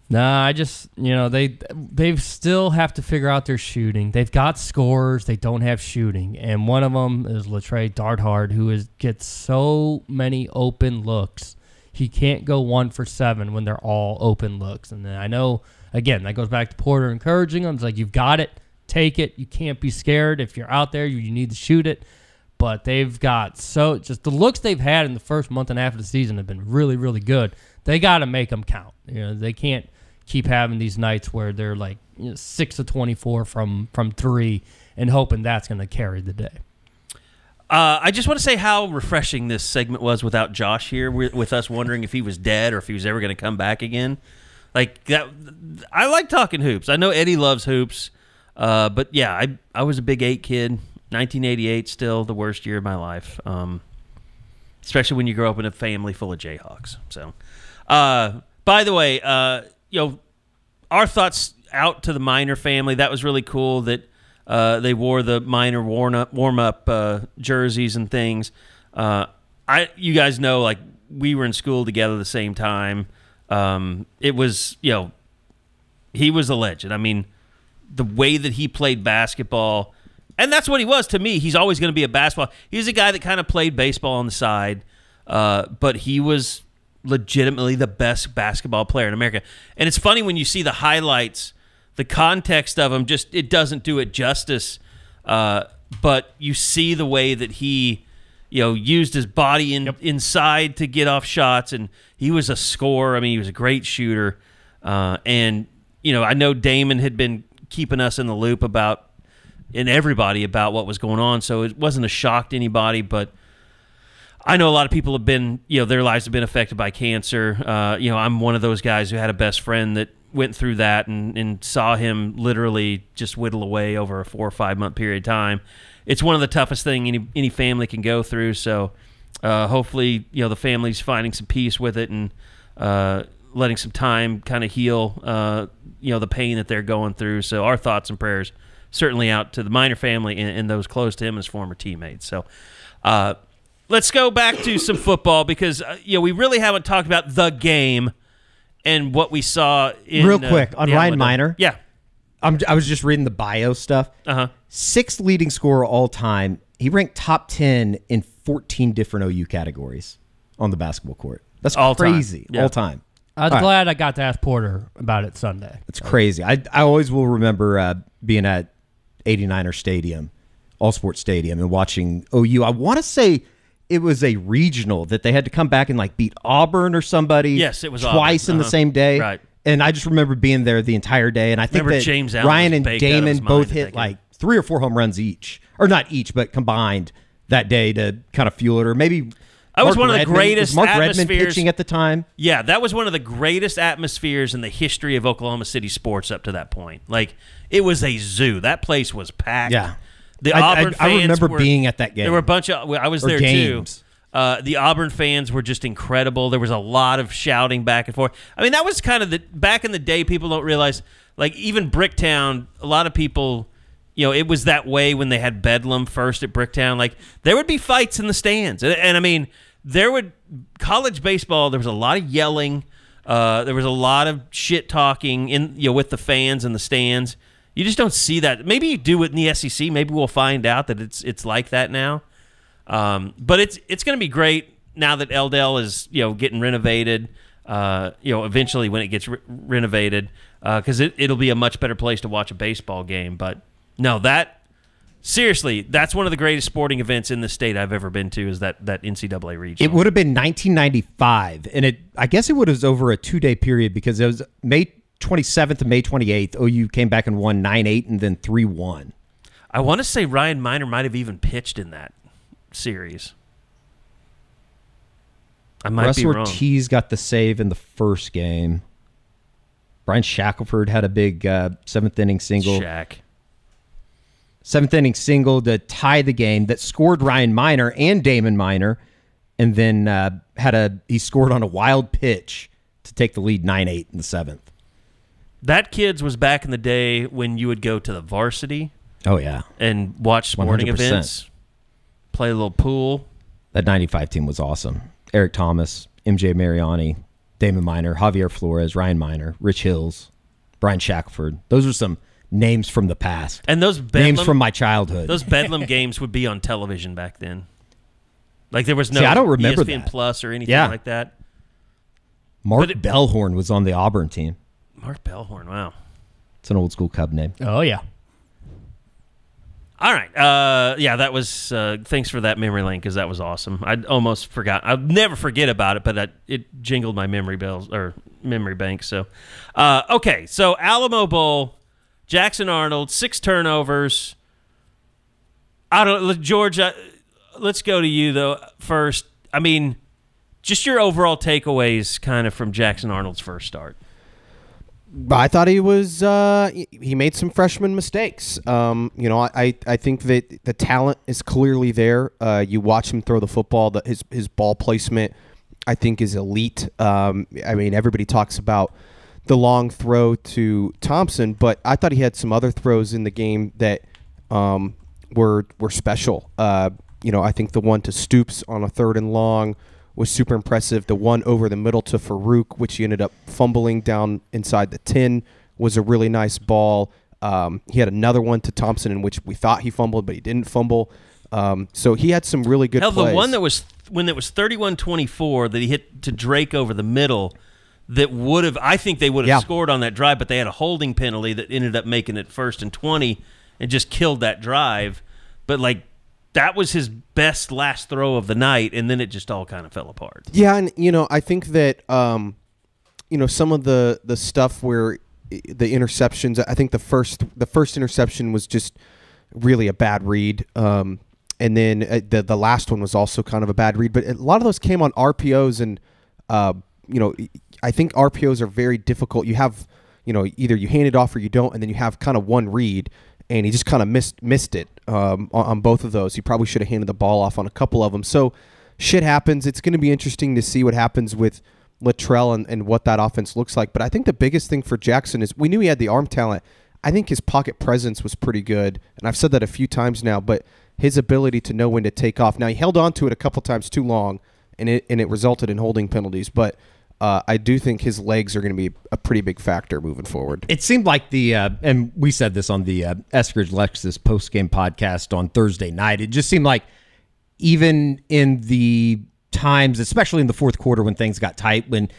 Nah, I just, they still have to figure out their shooting. They've got scorers. They don't have shooting. And one of them is Latrey Darthard, who gets so many open looks. He can't go 1 for 7 when they're all open looks. And then I know, again, that goes back to Porter encouraging them. It's like, you've got it. Take it. You can't be scared. If you're out there, you need to shoot it. But they've got just the looks they've had in the first month and a half of the season have been really, really good. They got to make them count. They can't keep having these nights where they're 6 of 24 from 3 and hoping that's going to carry the day. I just want to say how refreshing this segment was without Josh here, with us wondering if he was dead or if he was ever going to come back again. I like talking hoops. I know Eddie loves hoops, but yeah, I was a big 8 kid. 1988, still the worst year of my life, especially when you grow up in a family full of Jayhawks. So, by the way, our thoughts out to the Miner family. That was really cool that they wore the Miner warm-up jerseys and things. You guys know, we were in school together the same time. It was, he was a legend. I mean, the way that he played basketball. And that's what he was to me. He's always going to be a basketball. He's a guy that kind of played baseball on the side, but he was legitimately the best basketball player in America. And it's funny when you see the highlights, the context of him, it doesn't do it justice. But you see the way that he, used his body inside to get off shots, and he was a scorer. I mean, he was a great shooter. And I know Damon had been keeping us in the loop about what was going on, so it wasn't a shock to anybody, but I know a lot of people have been, their lives have been affected by cancer. I'm one of those guys who had a best friend that went through that and saw him literally just whittle away over a 4 or 5 month period of time. It's one of the toughest things any family can go through, so hopefully, the family's finding some peace with it and letting some time kind of heal, the pain that they're going through. So our thoughts and prayers certainly out to the Miner family and those close to him as former teammates. So let's go back to some football because we really haven't talked about the game and what we saw in real quick on Ryan Miner. Yeah. I was just reading the bio stuff. 6th leading scorer all time. He ranked top 10 in 14 different OU categories on the basketball court. That's all crazy. Time. Yeah. All time. I was glad I got to ask Porter about it Sunday. It's crazy. I always will remember being at 89er Stadium All Sports Stadium and watching OU. I want to say it was a regional that they had to come back and like beat Auburn or somebody. Yes, it was twice Auburn. in the same day. Right. And I just remember being there the entire day. And I think that James Allen Ryan was and baked out of Damon his both mind hit that like 3 or 4 home runs each, or not each, but combined that day to kind of fuel it. Or maybe that was Mark one of the Redmond- greatest was Mark Redmond atmospheres pitching at the time. Yeah, that was one of the greatest atmospheres in the history of Oklahoma City sports up to that point. Like, it was a zoo. That place was packed. Yeah. The I Auburn fans remember were, being at that game. There were a bunch of. I was Or there games. too. The Auburn fans were just incredible. There was a lot of shouting back and forth. I mean, that was kind of the back in the day. People don't realize, like, even Bricktown. A lot of people, it was that way when they had Bedlam first at Bricktown. Like, there would be fights in the stands, and I mean, college baseball. There was a lot of yelling. There was a lot of shit talking with the fans in the stands. You just don't see that. Maybe you do it in the SEC. Maybe we'll find out that it's like that now. But it's going to be great now that Eldell is getting renovated. Eventually when it gets renovated, because it'll be a much better place to watch a baseball game. But no, seriously, that's one of the greatest sporting events in the state I've ever been to. Is that NCAA regional? It would have been 1995, and I guess it was over a 2-day period because it was May 27th and May 28th. OU came back and won 9-8 and then 3-1. I want to say Ryan Miner might have even pitched in that series. I might be wrong. Ortiz got the save in the first game. Brian Shackelford had a big 7th-inning single. Shaq. 7th-inning single to tie the game that scored Ryan Miner and Damon Miner, and then he scored on a wild pitch to take the lead 9-8 in the 7th. That, kids, was back in the day when you would go to the varsity. Oh, yeah. And watch sporting 100%. events, play a little pool. That 95 team was awesome. Eric Thomas, MJ Mariani, Damon Miner, Javier Flores, Ryan Miner, Rich Hills, Brian Shackelford. Those are some names from the past. And those names from my childhood. Those Bedlam games would be on television back then. Like, there was no I don't remember ESPN that. Plus or anything like that. Mark Bellhorn was on the Auburn team. Mark Bellhorn, wow. It's an old school Cub name. Oh, yeah. All right. That was thanks for that memory lane, because that was awesome. I'd almost forgot. I'll never forget about it, but it jingled my memory bells or memory bank. So, okay. So Alamo Bowl, Jackson Arnold, 6 turnovers. George, let's go to you though first. I mean, just your overall takeaways, kind of from Jackson Arnold's first start. I thought he was he made some freshman mistakes. I think that the talent is clearly there. You watch him throw the football, his ball placement I think is elite. I mean, everybody talks about the long throw to Thompson, but I thought he had some other throws in the game that were special. I think the one to Stoops on a 3rd and long was super impressive. The one over the middle to Farouk, which he ended up fumbling down inside the 10, was a really nice ball. He had another one to Thompson in which we thought he fumbled, but he didn't fumble. So he had some really good plays. The one that was when it was 31-24 that he hit to Drake over the middle, that would have, I think they would have scored on that drive, but they had a holding penalty that ended up making it 1st and 20 and just killed that drive. But that was his best last throw of the night, and then it just all kind of fell apart. Yeah, and I think that some of the stuff where the interceptions, I think the first interception was just really a bad read, and then the last one was also kind of a bad read. But a lot of those came on RPOs, and I think RPOs are very difficult. You have either you hand it off or you don't, and then you have kind of one read. And he just kind of missed it on both of those. He probably should have handed the ball off on a couple of them. So shit happens. It's going to be interesting to see what happens with Littrell and what that offense looks like. But I think the biggest thing for Jackson is we knew he had the arm talent. I think his pocket presence was pretty good. And I've said that a few times now, but his ability to know when to take off. Now, he held on to it a couple times too long, and it resulted in holding penalties. But I do think his legs are going to be a pretty big factor moving forward. It seemed like and we said this on the Eskridge Lexus postgame podcast on Thursday night, it just seemed like even in the times, especially in the fourth quarter when things got tight, when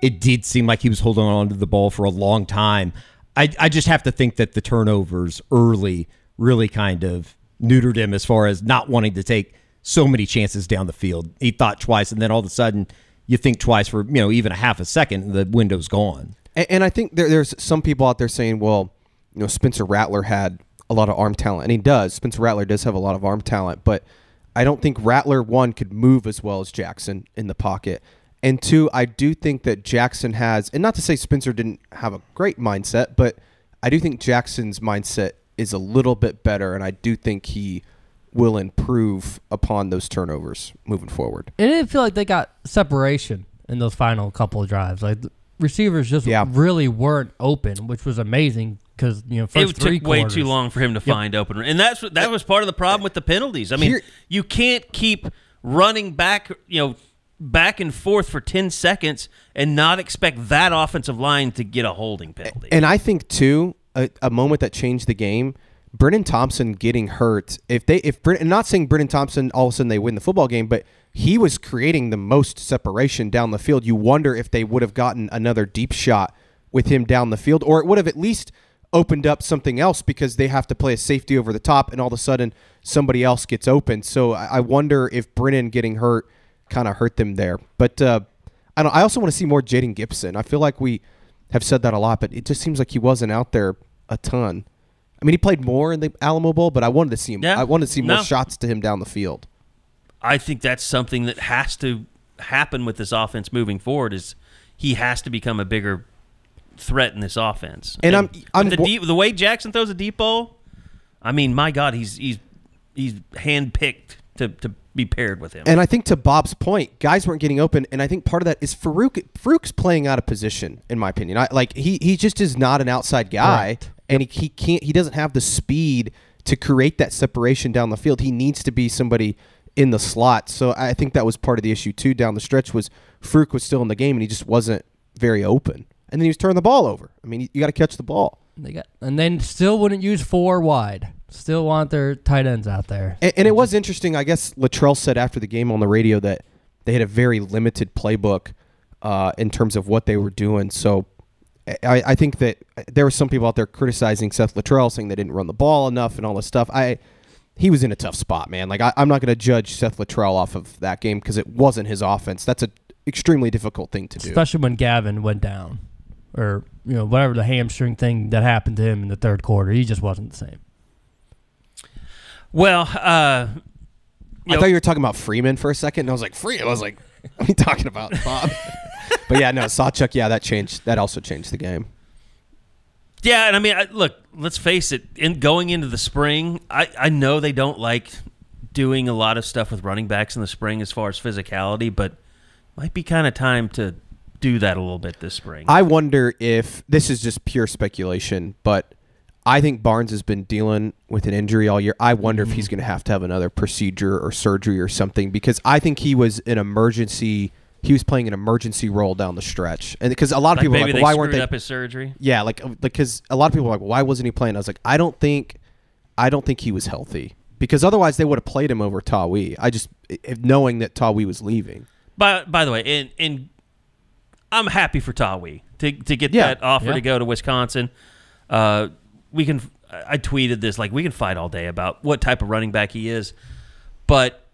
it did seem like he was holding on to the ball for a long time, I just have to think that the turnovers early really kind of neutered him as far as not wanting to take so many chances down the field. He thought twice, and then all of a sudden you think twice for even a half a second, and the window's gone. And I think there's some people out there saying, well, Spencer Rattler had a lot of arm talent, and he does. Spencer Rattler does have a lot of arm talent, but I don't think Rattler, one, could move as well as Jackson in the pocket. And two, I do think that Jackson has, and not to say Spencer didn't have a great mindset, but I do think Jackson's mindset is a little bit better, and I do think he will improve upon those turnovers moving forward. It didn't feel like they got separation in those final couple of drives. Like, the receivers just really weren't open, which was amazing because, first it took way too long for him to find open. And that was part of the problem with the penalties. I mean, you can't keep running back, back and forth for 10 seconds and not expect that offensive line to get a holding penalty. And I think, too, a moment that changed the game, Brennan Thompson getting hurt. I'm not saying Brennan Thompson, all of a sudden they win the football game, but he was creating the most separation down the field. You wonder if they would have gotten another deep shot with him down the field, or it would have at least opened up something else because they have to play a safety over the top, and all of a sudden somebody else gets open. So I wonder if Brennan getting hurt kind of hurt them there. But I also want to see more Jaden Gibson. I feel like we have said that a lot, but it just seems like he wasn't out there a ton. I mean, he played more in the Alamo Bowl, but I wanted to see him. Yeah. I wanted to see more shots to him down the field. I think that's something that has to happen with this offense moving forward. Is he has to become a bigger threat in this offense. And the way Jackson throws a deep ball, I mean, my God, he's handpicked to be paired with him. And I think to Bob's point, guys weren't getting open, and I think part of that is Farouk's playing out of position, in my opinion. He just is not an outside guy, right. And he doesn't have the speed to create that separation down the field. He needs to be somebody in the slot. So I think that was part of the issue too down the stretch was Farouk was still in the game and he just wasn't very open. And then he was turning the ball over. I mean, you got to catch the ball. And then still wouldn't use 4 wide. Still want their tight ends out there. And it was interesting. I guess Luttrell said after the game on the radio that they had a very limited playbook in terms of what they were doing. So I think that there were some people out there criticizing Seth Luttrell, saying they didn't run the ball enough and all this stuff. He was in a tough spot, man. Like I'm not going to judge Seth Luttrell off of that game because it wasn't his offense. That's an extremely difficult thing to do. Especially when Gavin went down. Or, whatever the hamstring thing that happened to him in the third quarter. He just wasn't the same. Well, I thought you were talking about Freeman for a second, and I was like, Freeman? I was like, what are you talking about, Bob? But yeah, no, Sawchuk, that also changed the game. Yeah, and I mean, look, let's face it, going into the spring, I know they don't like doing a lot of stuff with running backs in the spring as far as physicality, but might be kind of time to do that a little bit this spring. I wonder if this is just pure speculation, but I think Barnes has been dealing with an injury all year. I wonder if he's going to have another procedure or surgery or something because I think he was playing an emergency role down the stretch. And because a lot of people are like, well, why weren't they up his surgery? Yeah, because a lot of people are like, well, why wasn't he playing? I was like, I don't think he was healthy because otherwise they would have played him over Tawi. Knowing that Tawi was leaving. By the way, and I'm happy for Tawi to get that offer to go to Wisconsin. I tweeted this, we can fight all day about what type of running back he is, but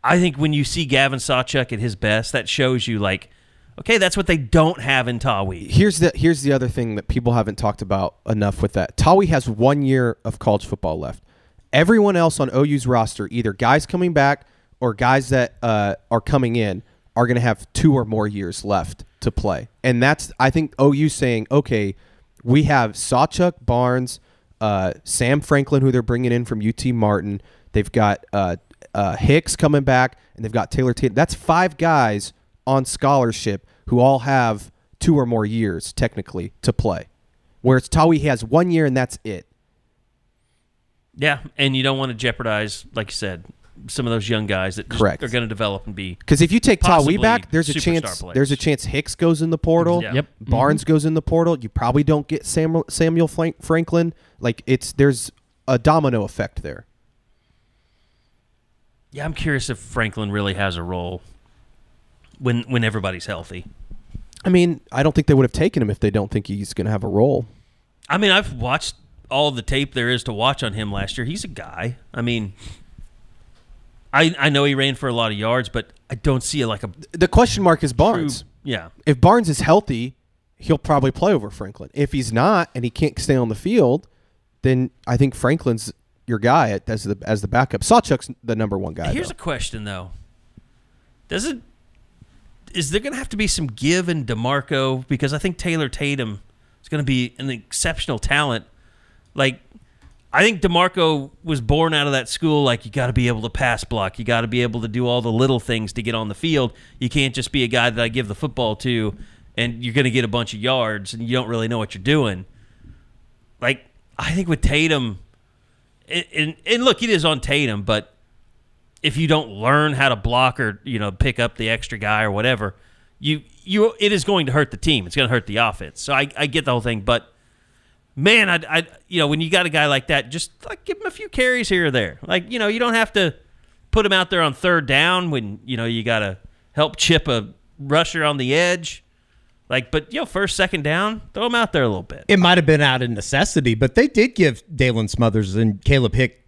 I think when you see Gavin Sawchuk at his best, that shows you okay, that's what they don't have in Tawi. Here's the other thing that people haven't talked about enough with that. Tawi has 1 year of college football left. Everyone else on OU's roster, either guys coming back or guys that are coming in, are going to have 2 or more years left to play. And that's, I think, OU saying, okay, we have Sawchuk, Barnes, Sam Franklin, who they're bringing in from UT Martin. They've got Hicks coming back, and they've got Taylor Tatum. That's 5 guys on scholarship who all have 2 or more years, technically, to play. Whereas Tawi has 1 year, and that's it. Yeah, and you don't want to jeopardize, like you said, some of those young guys that are going to develop and be. Because if you take Tawi back, there's a chance. Players. There's a chance Hicks goes in the portal. Yeah. Yep. Barnes goes in the portal. You probably don't get Samuel Franklin. There's a domino effect there. Yeah, I'm curious if Franklin really has a role when everybody's healthy. I mean, I don't think they would have taken him if they don't think he's going to have a role. I mean, I've watched all the tape there is to watch on him last year. He's a guy. I mean, I know he ran for a lot of yards, but I don't see it like a The question mark is Barnes. true, yeah. If Barnes is healthy, he'll probably play over Franklin. If he's not and he can't stay on the field, then I think Franklin's your guy as the backup. Sawchuk's the number one guy. Here's a question though: is there going to have to be some give in DeMarco, because I think Taylor Tatum is going to be an exceptional talent. Like, I think DeMarco was born out of that school. Like, you got to be able to pass block, you got to be able to do all the little things to get on the field. You can't just be a guy that I give the football to, and you're going to get a bunch of yards, and you don't really know what you're doing. Like, I think with Tatum, and look, it is on Tatum, but if you don't learn how to block or pick up the extra guy or whatever, it is going to hurt the team. It's going to hurt the offense. So I get the whole thing, but man, I when you got a guy like that, just like give him a few carries here or there. Like, you don't have to put him out there on third down when you got to help chip a rusher on the edge. Like, but first, second down, throw him out there a little bit. It might have been out of necessity, but they did give Dalen Smothers and Caleb Hick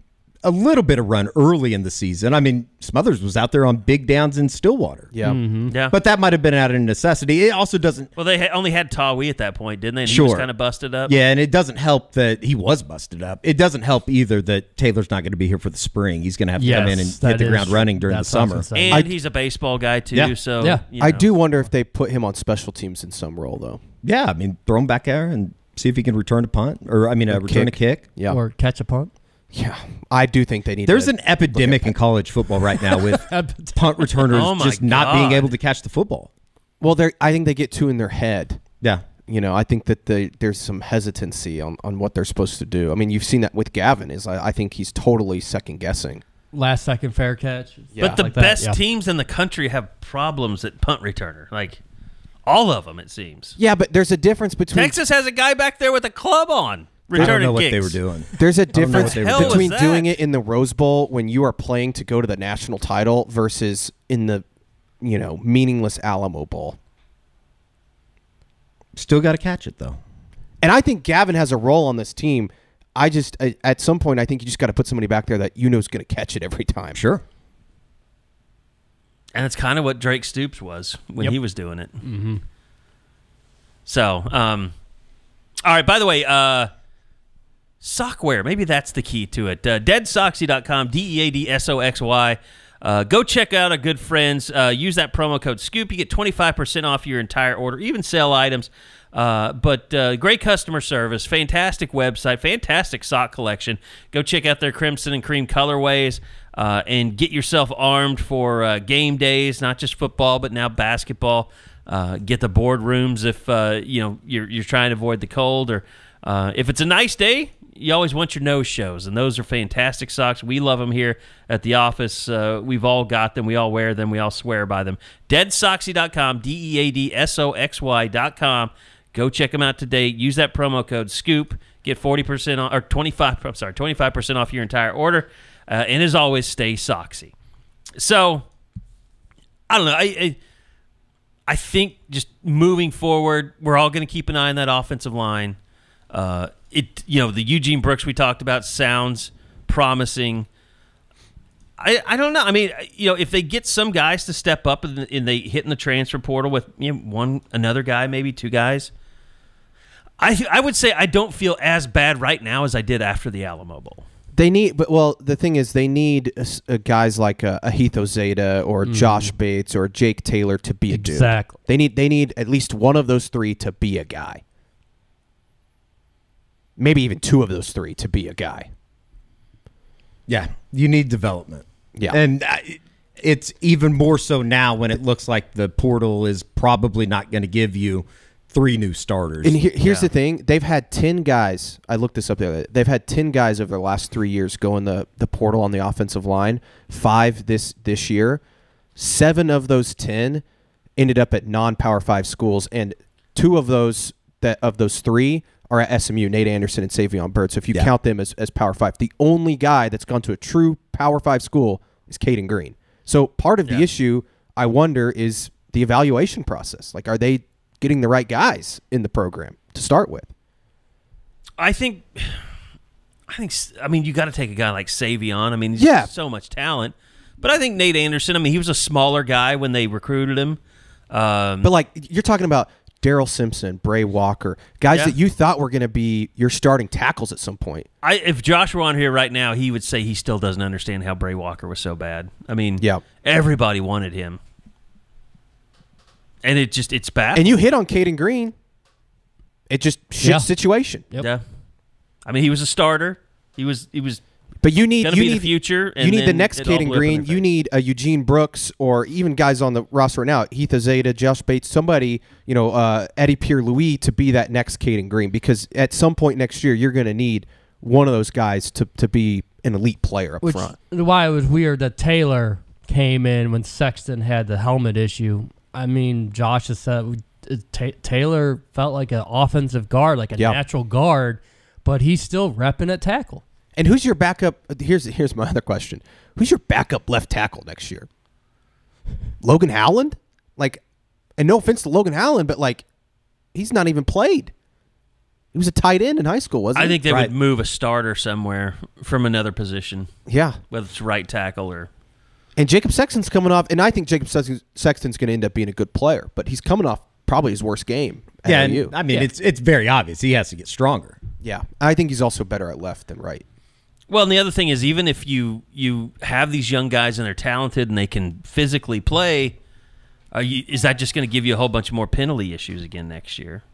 a little bit of run early in the season. I mean, Smothers was out there on big downs in Stillwater. Yeah. Mm-hmm. Yeah. But that might have been out of necessity. It also doesn't... Well, they only had Tawi at that point, didn't they? And Sure. He was kind of busted up. Yeah, and it doesn't help that he was busted up. It doesn't help either that Taylor's not going to be here for the spring. He's going to have to come in and hit the ground running during the summer. And he's a baseball guy, too. Yeah. So Yeah. I do wonder if they put him on special teams in some role, though. Yeah, I mean, throw him back there and see if he can return a punt. Or, return a kick. Yeah. Or catch a punt. Yeah. I do think they need There's to an epidemic in college football right now with punt returners Oh my just not being God. able to catch the football. Well, I think they get too in their head. Yeah. I think that there's some hesitancy on what they're supposed to do. I mean, you've seen that with Gavin. I think he's totally second guessing. Last second fair catch. Yeah. But the Like that, best yeah. teams in the country have problems at punt returner. Like, all of them, it seems. Yeah, but there's a difference between Texas has a guy back there with a club on, I don't returning know what kicks. they were doing. There's a don't know difference what they were doing. between Hell was doing that? it in the Rose Bowl when you are playing to go to the national title versus in the meaningless Alamo Bowl. Still got to catch it, though. And I think Gavin has a role on this team. At some point, I think you just got to put somebody back there that is going to catch it every time. Sure. And that's kind of what Drake Stoops was when he was doing it. Mm-hmm. So, all right, by the way, sockwear, maybe that's the key to it. Deadsoxy.com, DEADSOXY. Go check out our good friends. Use that promo code SCOOP. You get 25% off your entire order, even sale items. But great customer service, fantastic website, fantastic sock collection. Go check out their crimson and cream colorways and get yourself armed for game days, not just football, but now basketball. Get the boardrooms if you're trying to avoid the cold, or if it's a nice day, you always want your nose shows, and those are fantastic socks. We love them here at the office. We've all got them. We all wear them. We all swear by them. Deadsoxy.com, DEADSOXY.com. Go check them out today. Use that promo code SCOOP. Get 40% off, or 25% off your entire order. And as always, stay soxy. So, I don't know. I think just moving forward, we're all going to keep an eye on that offensive line. The Eugene Brooks we talked about sounds promising. I don't know. I mean, if they get some guys to step up and they hit in the transfer portal with another guy, maybe two guys, I would say I don't feel as bad right now as I did after the Alamo Bowl. They need, the thing is, they need guys like a Heath Ozada or Josh Bates or Jake Taylor to be a dude. Exactly. They need at least one of those three to be a guy. Maybe even two of those three to be a guy. Yeah, you need development. Yeah. And it's even more so now when it looks like the portal is probably not going to give you 3 new starters. And here's the thing. They've had 10 guys. I looked this up the other day. They've had 10 guys over the last 3 years go in the portal on the offensive line. 5 this year. 7 of those 10 ended up at non-Power 5 schools, and 2 of those 3 are at SMU, Nate Anderson and Savion Byrd. So if you count them as Power 5, the only guy that's gone to a true Power 5 school is Caden Green. So part of the issue, I wonder, is the evaluation process. Like, are they getting the right guys in the program to start with? I think I mean, you got to take a guy like Savion. I mean, he's Yeah. so much talent. But I think Nate Anderson, I mean, he was a smaller guy when they recruited him. But like you're talking about Darrell Simpson, Bray Walker, guys that you thought were going to be your starting tackles at some point. If Josh were on here right now, he would say he still doesn't understand how Bray Walker was so bad. I mean, everybody wanted him. And it's bad. And you hit on Caden Green. It just shit situation. Yep. Yeah. I mean, he was a starter. He was But you need the future. You need the next Caden Green. You need a Eugene Brooks, or even guys on the roster right now, Heath Azeda, Josh Bates, somebody, Eddie Pierre-Louis to be that next Caden Green, because at some point next year you're going to need one of those guys to be an elite player up front. Why it was weird that Taylor came in when Sexton had the helmet issue. I mean, Josh has said Taylor felt like an offensive guard, like a natural guard, but he's still repping at tackle. And who's your backup? Here's my other question. Who's your backup left tackle next year? Logan Howland? And no offense to Logan Howland, but he's not even played. He was a tight end in high school, wasn't he? I think they would move a starter somewhere from another position. Yeah. Whether it's right tackle or... And Jacob Sexton's coming off, and I think Jacob Sexton's going to end up being a good player, but he's coming off probably his worst game at AU. I mean, it's very obvious. He has to get stronger. Yeah. I think he's also better at left than right. Well, and the other thing is, even if you have these young guys and they're talented and they can physically play, is that just going to give you a whole bunch more penalty issues again next year?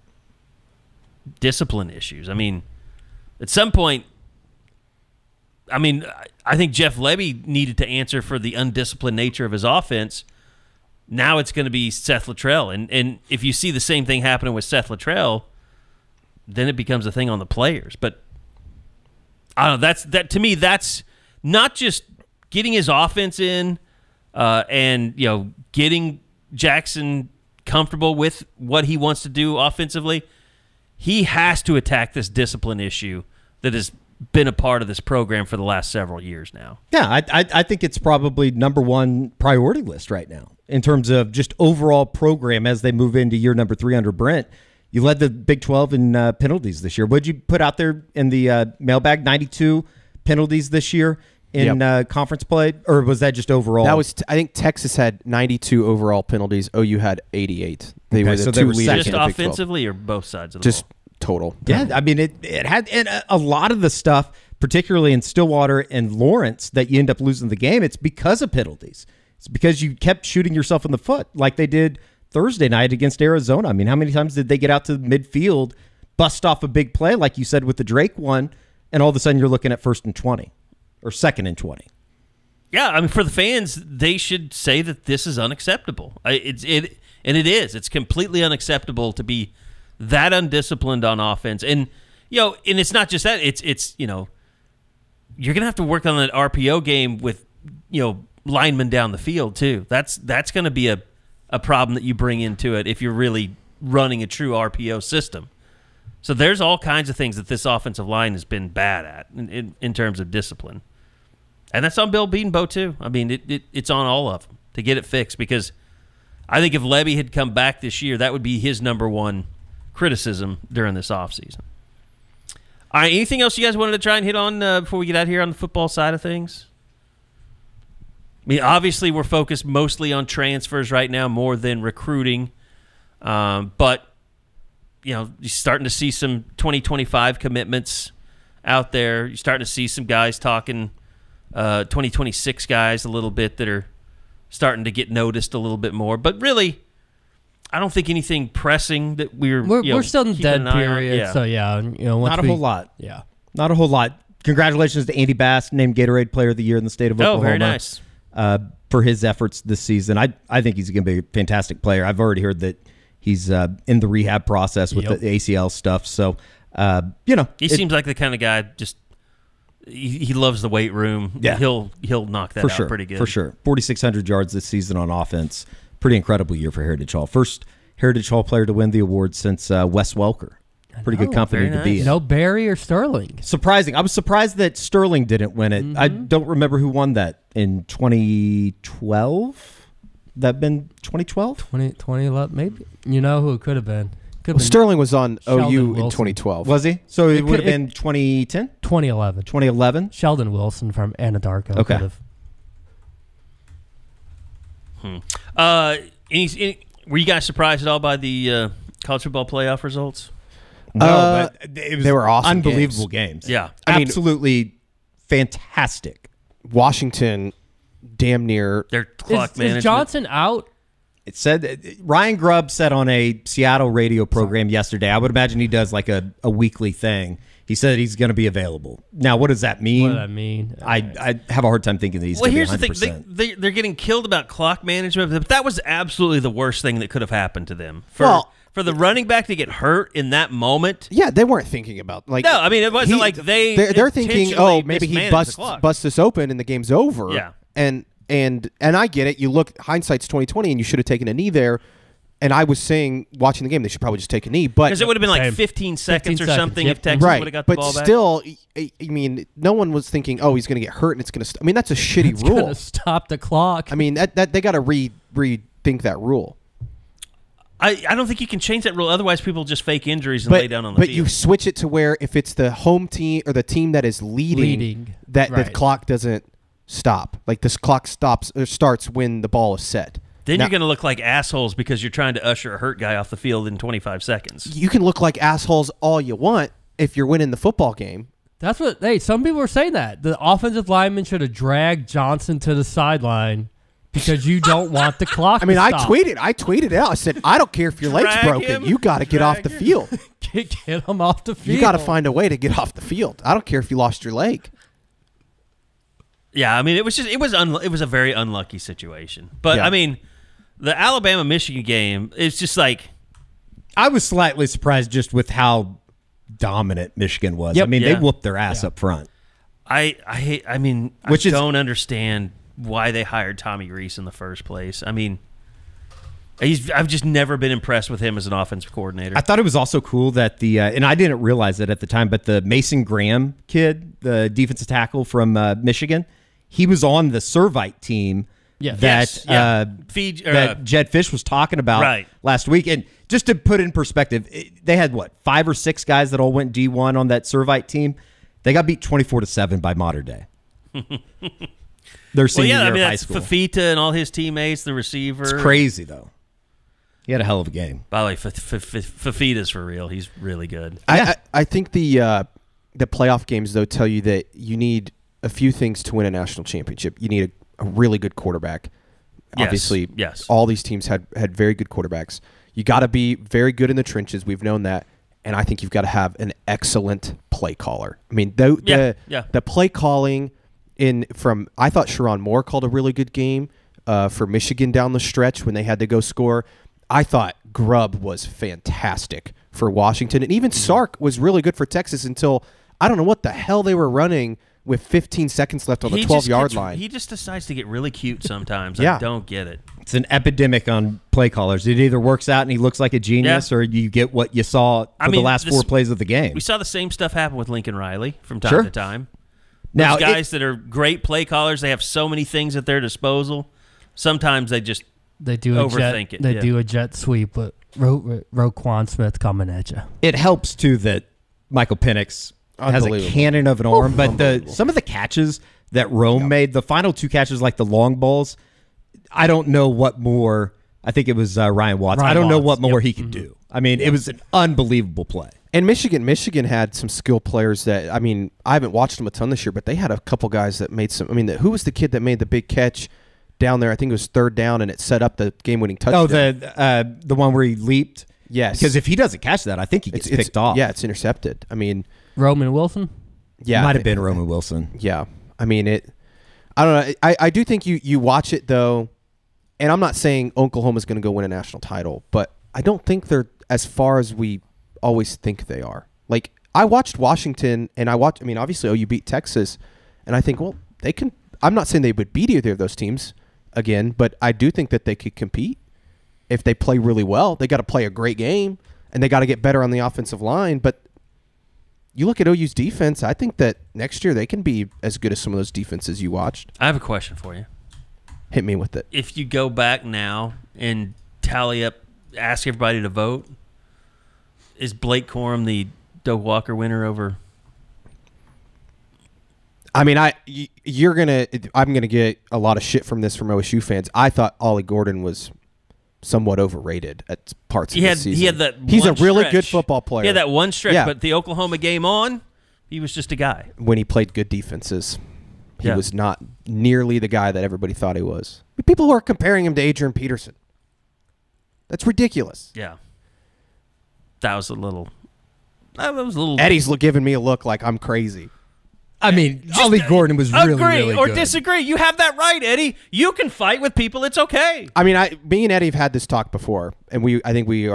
Discipline issues. I mean, at some point, I think Jeff Lebby needed to answer for the undisciplined nature of his offense. Now it's going to be Seth Luttrell. And if you see the same thing happening with Seth Luttrell, then it becomes a thing on the players. But I don't know. That to me, that's not just getting his offense in and getting Jackson comfortable with what he wants to do offensively. He has to attack this discipline issue that has been a part of this program for the last several years now. Yeah, I think it's probably number one priority list right now in terms of just overall program as they move into year number 3 under Brent. You led the Big 12 in penalties this year. What did you put out there in the mailbag? 92 penalties this year in conference play? Or was that just overall? That was, I think Texas had 92 overall penalties. OU had 88. They were the two leaders. Just offensively or both sides of the just ball? Total. Yeah, I mean, it had a lot of the stuff, particularly in Stillwater and Lawrence, that you end up losing the game. It's because of penalties. It's because you kept shooting yourself in the foot like they did Thursday night against Arizona. I mean, how many times did they get out to midfield, bust off a big play, like you said with the Drake one, and all of a sudden you're looking at 1st and 20 or 2nd and 20? Yeah, I mean, for the fans, they should say that this is unacceptable. And it is. It's completely unacceptable to be that undisciplined on offense. And and it's not just that. It's you're gonna have to work on that RPO game with linemen down the field too. That's gonna be a problem that you bring into it if you're really running a true RPO system. So there's all kinds of things that this offensive line has been bad at in terms of discipline. And that's on Bill Bedenbaugh too. I mean, it's on all of them to get it fixed, because I think if Lebby had come back this year, that would be his number one criticism during this offseason. All right, anything else you guys wanted to try and hit on before we get out here on the football side of things? I mean, obviously we're focused mostly on transfers right now more than recruiting, but you're starting to see some 2025 commitments out there. You're starting to see some guys talking 2026 guys a little bit that are starting to get noticed a little bit more. But really, I don't think anything pressing that we're still in the dead period. Yeah. So Not a whole lot. Yeah, not a whole lot. Congratulations to Andy Bass, named Gatorade Player of the Year in the state of Oklahoma. Oh, very nice. For his efforts this season. I think he's going to be a fantastic player. I've already heard that he's in the rehab process with the ACL stuff. So, he seems like the kind of guy he loves the weight room. Yeah. He'll knock that out pretty good. For sure. 4,600 yards this season on offense. Pretty incredible year for Heritage Hall. First Heritage Hall player to win the award since Wes Welker. Pretty good company to be in. No Barry or Sterling. Surprising. I was surprised that Sterling didn't win it. I don't remember who won that in 2012. That been 2012? 2011, maybe. You know who it could have been. Sterling was on Sheldon OU in Wilson. 2012. Was he? So it would have been 2010? 2011. 2011? Sheldon Wilson from Anadarko. Okay. Were you guys surprised at all by the college football playoff results? No, but it was they were awesome unbelievable games. Yeah. I mean, Absolutely fantastic. Washington damn near. Their clock management. Is Johnson out? It said Ryan Grubb said on a Seattle radio program yesterday. I would imagine he does like a weekly thing. He said he's going to be available. Now, what does that mean? What does that mean? I have a hard time thinking that he's Well, going here's to the be 100%. thing. They're getting killed about clock management, but that was absolutely the worst thing that could have happened to them. For the running back to get hurt in that moment. Yeah, they weren't thinking about like. No, I mean it wasn't like They're thinking, intentionally maybe he mismanaged the clock. busts us open and the game's over. Yeah. And I get it. You look, hindsight's 20/20, and you should have taken a knee there. And I was saying, watching the game, they should probably just take a knee. But Because it would have been like Same. 15 seconds 15 or seconds, something yep. if Texas would have got the ball but back. still, I mean, no one was thinking, oh, he's going to get hurt and it's going to. I mean, that's a shitty It's rule. gonna stop the clock. I mean, that they got to rethink that rule. I don't think you can change that rule. Otherwise, people just fake injuries and lay down on the but field. you switch it to where if it's the home team or the team that is leading. that the right. clock doesn't stop. Like this clock stops or starts when the ball is set. Then Now- you're going to look like assholes because you're trying to usher a hurt guy off the field in 25 seconds. You can look like assholes all you want if you're winning the football game. That's what. Hey, some people are saying that the offensive lineman should have dragged Johnson to the sideline because you don't want the clock. I mean, to I stop. tweeted it out. I said, I don't care if your leg's Drag broken. him. You got to get off the field. Get him off the field. You got to find a way to get off the field. I don't care if you lost your leg. Yeah, I mean, it was a very unlucky situation. But Yeah. I mean, the Alabama-Michigan game, it's just like I was slightly surprised just with how dominant Michigan was. Yep. I mean, Yeah. they whooped their ass up front. I Which is- don't understand why they hired Tommy Rees in the first place. I mean, I've just never been impressed with him as an offensive coordinator. I thought it was also cool that and I didn't realize it at the time, but the Mason Graham kid, the defensive tackle from Michigan, he was on the Servite team Yeah. Yes, yeah. that Jed Fish was talking about Right. last week. And just to put it in perspective, they had, 5 or 6 guys that all went D1 on that Servite team. They got beat 24-7 by Mater Dei. Their well, senior yeah, I year mean of high that's school. Fafita and all his teammates, the receiver. It's crazy, though. He had a hell of a game. By the way, Fafita's for real. He's really good. I think the playoff games, though, tell you that you need a few things to win a national championship. You need a really good quarterback. Yes, Obviously, yes. all these teams had very good quarterbacks. You got to be very good in the trenches. We've known that. And I think you've got to have an excellent play caller. I mean, the play calling I thought Sharon Moore called a really good game for Michigan down the stretch when they had to go score. I thought Grubb was fantastic for Washington. And even Sark was really good for Texas until I don't know what the hell they were running with 15 seconds left on the 12-yard line. He just decides to get really cute sometimes. Yeah. I don't get it. It's an epidemic on play callers. It either works out and he looks like a genius, or you get what you saw for the last 4 plays of the game. We saw the same stuff happen with Lincoln Riley from time Sure. to time. Now, Those guys that are great play callers, they have so many things at their disposal. Sometimes they just They do overthink it. They Yeah. do a jet sweep, but Roquan Smith coming at you. It helps, too, that Michael Penix has a Unbelievable. cannon of an arm, but some of the catches that Rome made, the final 2 catches, like the long balls, I don't know what more. I think it was Ryan Watts. I don't know what more he could do. I mean, it was an unbelievable play. And Michigan had some skilled players that, I mean, I haven't watched them a ton this year, but they had a couple guys that made some. I mean, who was the kid that made the big catch down there? I think it was 3rd down, and it set up the game-winning touchdown. Oh, the one where he leaped? Yes. Because if he doesn't catch that, I think he gets picked off. Yeah, it's intercepted. I mean, Roman Wilson? yeah. Might have been Roman Wilson. Yeah. I mean, I don't know. I do think you watch it, though, and I'm not saying Oklahoma's going to go win a national title, but I don't think they're as far as we always think they are. Like, I watched Washington, and obviously OU beat Texas, and I think, well, they can. I'm not saying they would beat either of those teams again, but I do think that they could compete if they play really well. They got to play a great game, and they got to get better on the offensive line. But you look at OU's defense, I think that next year they can be as good as some of those defenses you watched. I have a question for you. Hit me with it. If you go back now and tally up, ask everybody to vote, is Blake Corum the Doak Walker winner over I mean, I'm gonna get a lot of shit from this from OSU fans. I thought Ollie Gordon was somewhat overrated at parts of the season. He had that. He's a really stretch. good football player. He had that one stretch, Yeah. but the Oklahoma game on, he was just a guy. When he played good defenses, he Yeah. was not nearly the guy that everybody thought he was. People were comparing him to Adrian Peterson. That's ridiculous. Yeah, that was a little. That was a little. Eddie's giving me a look like I'm crazy. I mean, Ollie Gordon was really, agree really or good. disagree. You have that right, Eddie. You can fight with people. It's okay. I mean, me and Eddie have had this talk before, and I think we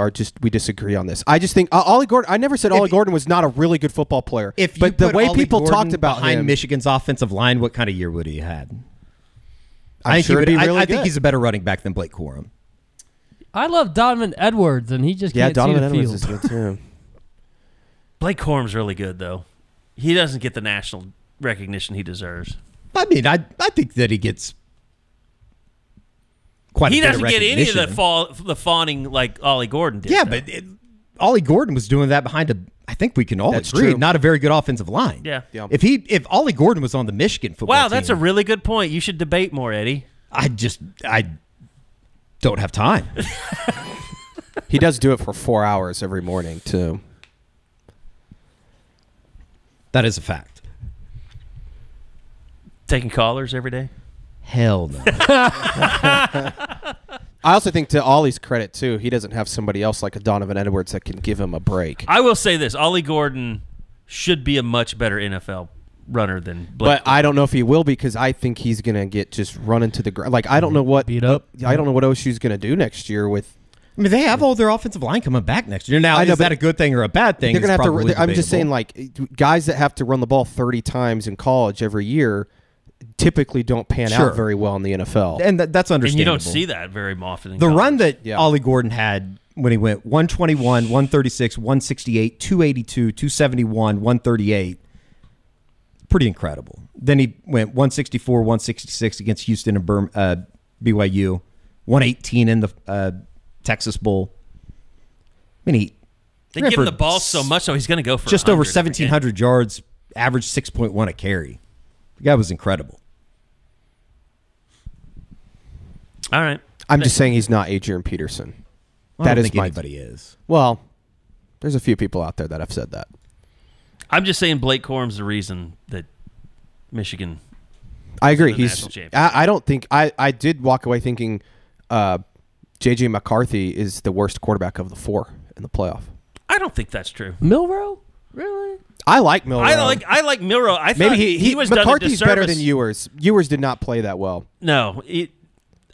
disagree on this. I just think Ollie Gordon. I never said Ollie Gordon was not a really good football player. But the way Ollie people Gordon talked about behind him, Michigan's offensive line, what kind of year would he have had? I'm sure it'd be really I good. think he's a better running back than Blake Corum. I love Donovan Edwards, and he just Yeah, can't Donovan see the Edwards field. is good too. Blake Corum's really good, though. He doesn't get the national recognition he deserves. I mean, I think that he gets quite. He a bit doesn't of get any of recognition. the fawning like Ollie Gordon did. Yeah, though. but Ollie Gordon was doing that behind a. I think we can all That's agree, true. not a very good offensive line. Yeah. Yeah. If Ollie Gordon was on the Michigan football Wow, team, that's a really good point. You should debate more, Eddie. I don't have time. He does do it for 4 hours every morning too. That is a fact. Taking callers every day. Hell no. I also think, to Ollie's credit too, he doesn't have somebody else like a Donovan Edwards that can give him a break. I will say this: Ollie Gordon should be a much better NFL runner than Blake. But I don't know if he will, because I think he's gonna get just run into the ground. Like, I don't know what Beat up. I don't know what OSU's gonna do next year with. I mean, they have all their offensive line coming back next year. Now, I know, is that but a good thing or a bad thing? They're gonna is have to. probably I'm just saying, debatable. like, guys that have to run the ball 30 times in college every year typically don't pan Sure. out very well in the NFL. and that's and understandable. you don't see that very often. In the college. run that Yeah. Ollie Gordon had when he went 121, 136, 168, 282, 271, 138. Pretty incredible. Then he went 164, 166 against Houston and BYU, 118 in the Texas Bowl. I mean, they give him the ball so much, so he's going to go for just over 100 every game. 1,700 yards, averaged 6.1 a carry. The guy was incredible. All right. I'm just saying he's not Adrian Peterson. I That don't is think my- anybody is. Well, there's a few people out there that have said that. I'm just saying Blake Corum's the reason that Michigan. I agree. the He's. national championship. I don't think. I did walk away thinking J.J. McCarthy is the worst quarterback of the four in the playoff. I don't think that's true. Milrow? Really? I like Milrow. I like Milrow. I thought Maybe he was McCarthy's done a better disservice. than Ewers. Ewers did not play that well. No,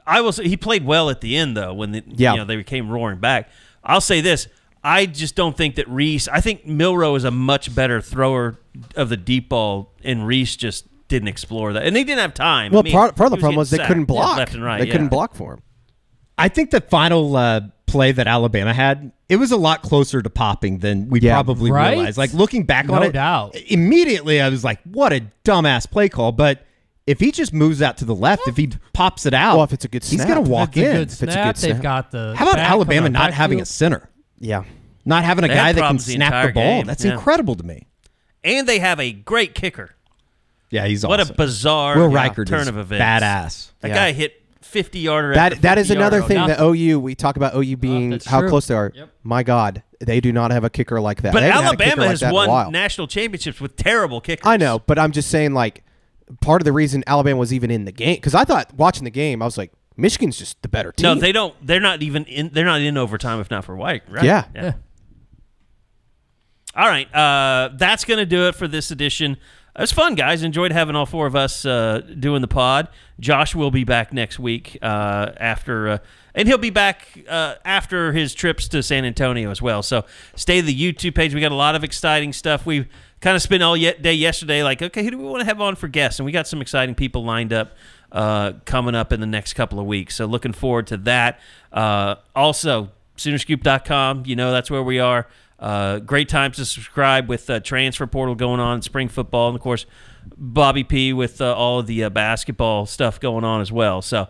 I will say he played well at the end though when they came roaring back. I'll say this: I just don't think that Reese. I think Milrow is a much better thrower of the deep ball, and Reese just didn't explore that, and they didn't have time. Well, I mean, part of the he problem was they getting couldn't sacked, block left and right. They yeah. couldn't block for him. I think the final play that Alabama had, it was a lot closer to popping than we probably Right? realized. Like, looking back on No it, doubt. immediately I was like, what a dumbass play call. But if he just moves out to the left, if he pops it out, Well, if it's a good he's snap. going to If walk it's a in. good it's a snap, good they've snap. got the. How about back Alabama from the not having a backfield? center? Yeah. Not having a They had guy that can problems the snap entire the ball. game, That's yeah. incredible to me. And they have a great kicker. Yeah, he's What awesome. a bizarre Will Reichert turn is of events. badass. That Yeah. guy hit 50-yarder. That is another thing that. that OU. We talk about OU being that's how true. close they are. Yep. My God, they do not have a kicker like that. But They haven't had a kicker Alabama like has that in a while. won national championships with terrible kickers. I know, but I'm just saying, like, part of the reason Alabama was even in the game, because I thought watching the game, I was like, Michigan's just the better team. No, they don't. They're not even in. They're not in overtime if not for White. Right? Yeah. Yeah. All right, that's going to do it for this edition. It was fun, guys. Enjoyed having all four of us doing the pod. Josh will be back next week and he'll be back after his trips to San Antonio as well. So stay to the YouTube page. We got a lot of exciting stuff. We kind of spent all day yesterday like, okay, who do we want to have on for guests? And we got some exciting people lined up coming up in the next couple of weeks. So looking forward to that. Also, Soonerscoop.com, that's where we are. Great times to subscribe with transfer portal going on, spring football, and of course Bobby P with all of the basketball stuff going on as well. So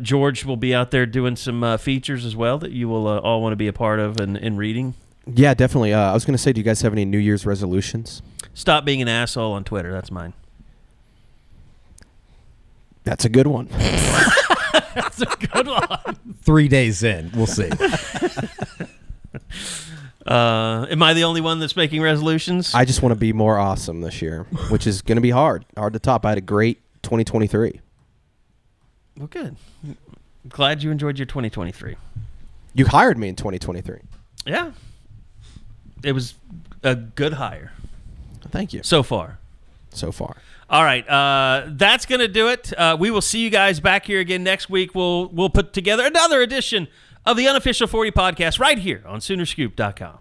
George will be out there doing some features as well that you will all want to be a part of and reading. Yeah, definitely. I was going to say, do you guys have any New Year's resolutions? Stop being an asshole on Twitter. That's mine. That's a good one. That's a good one. 3 days in. We'll see. Am I the only one that's making resolutions? I just want to be more awesome this year, which is going to be hard to top. I had a great 2023. Well, good. Glad you enjoyed your 2023. You hired me in 2023. Yeah. It was a good hire. Thank you. So far. All right. That's going to do it. We will see you guys back here again next week. We'll put together another edition of the Unofficial 40 podcast right here on Soonerscoop.com.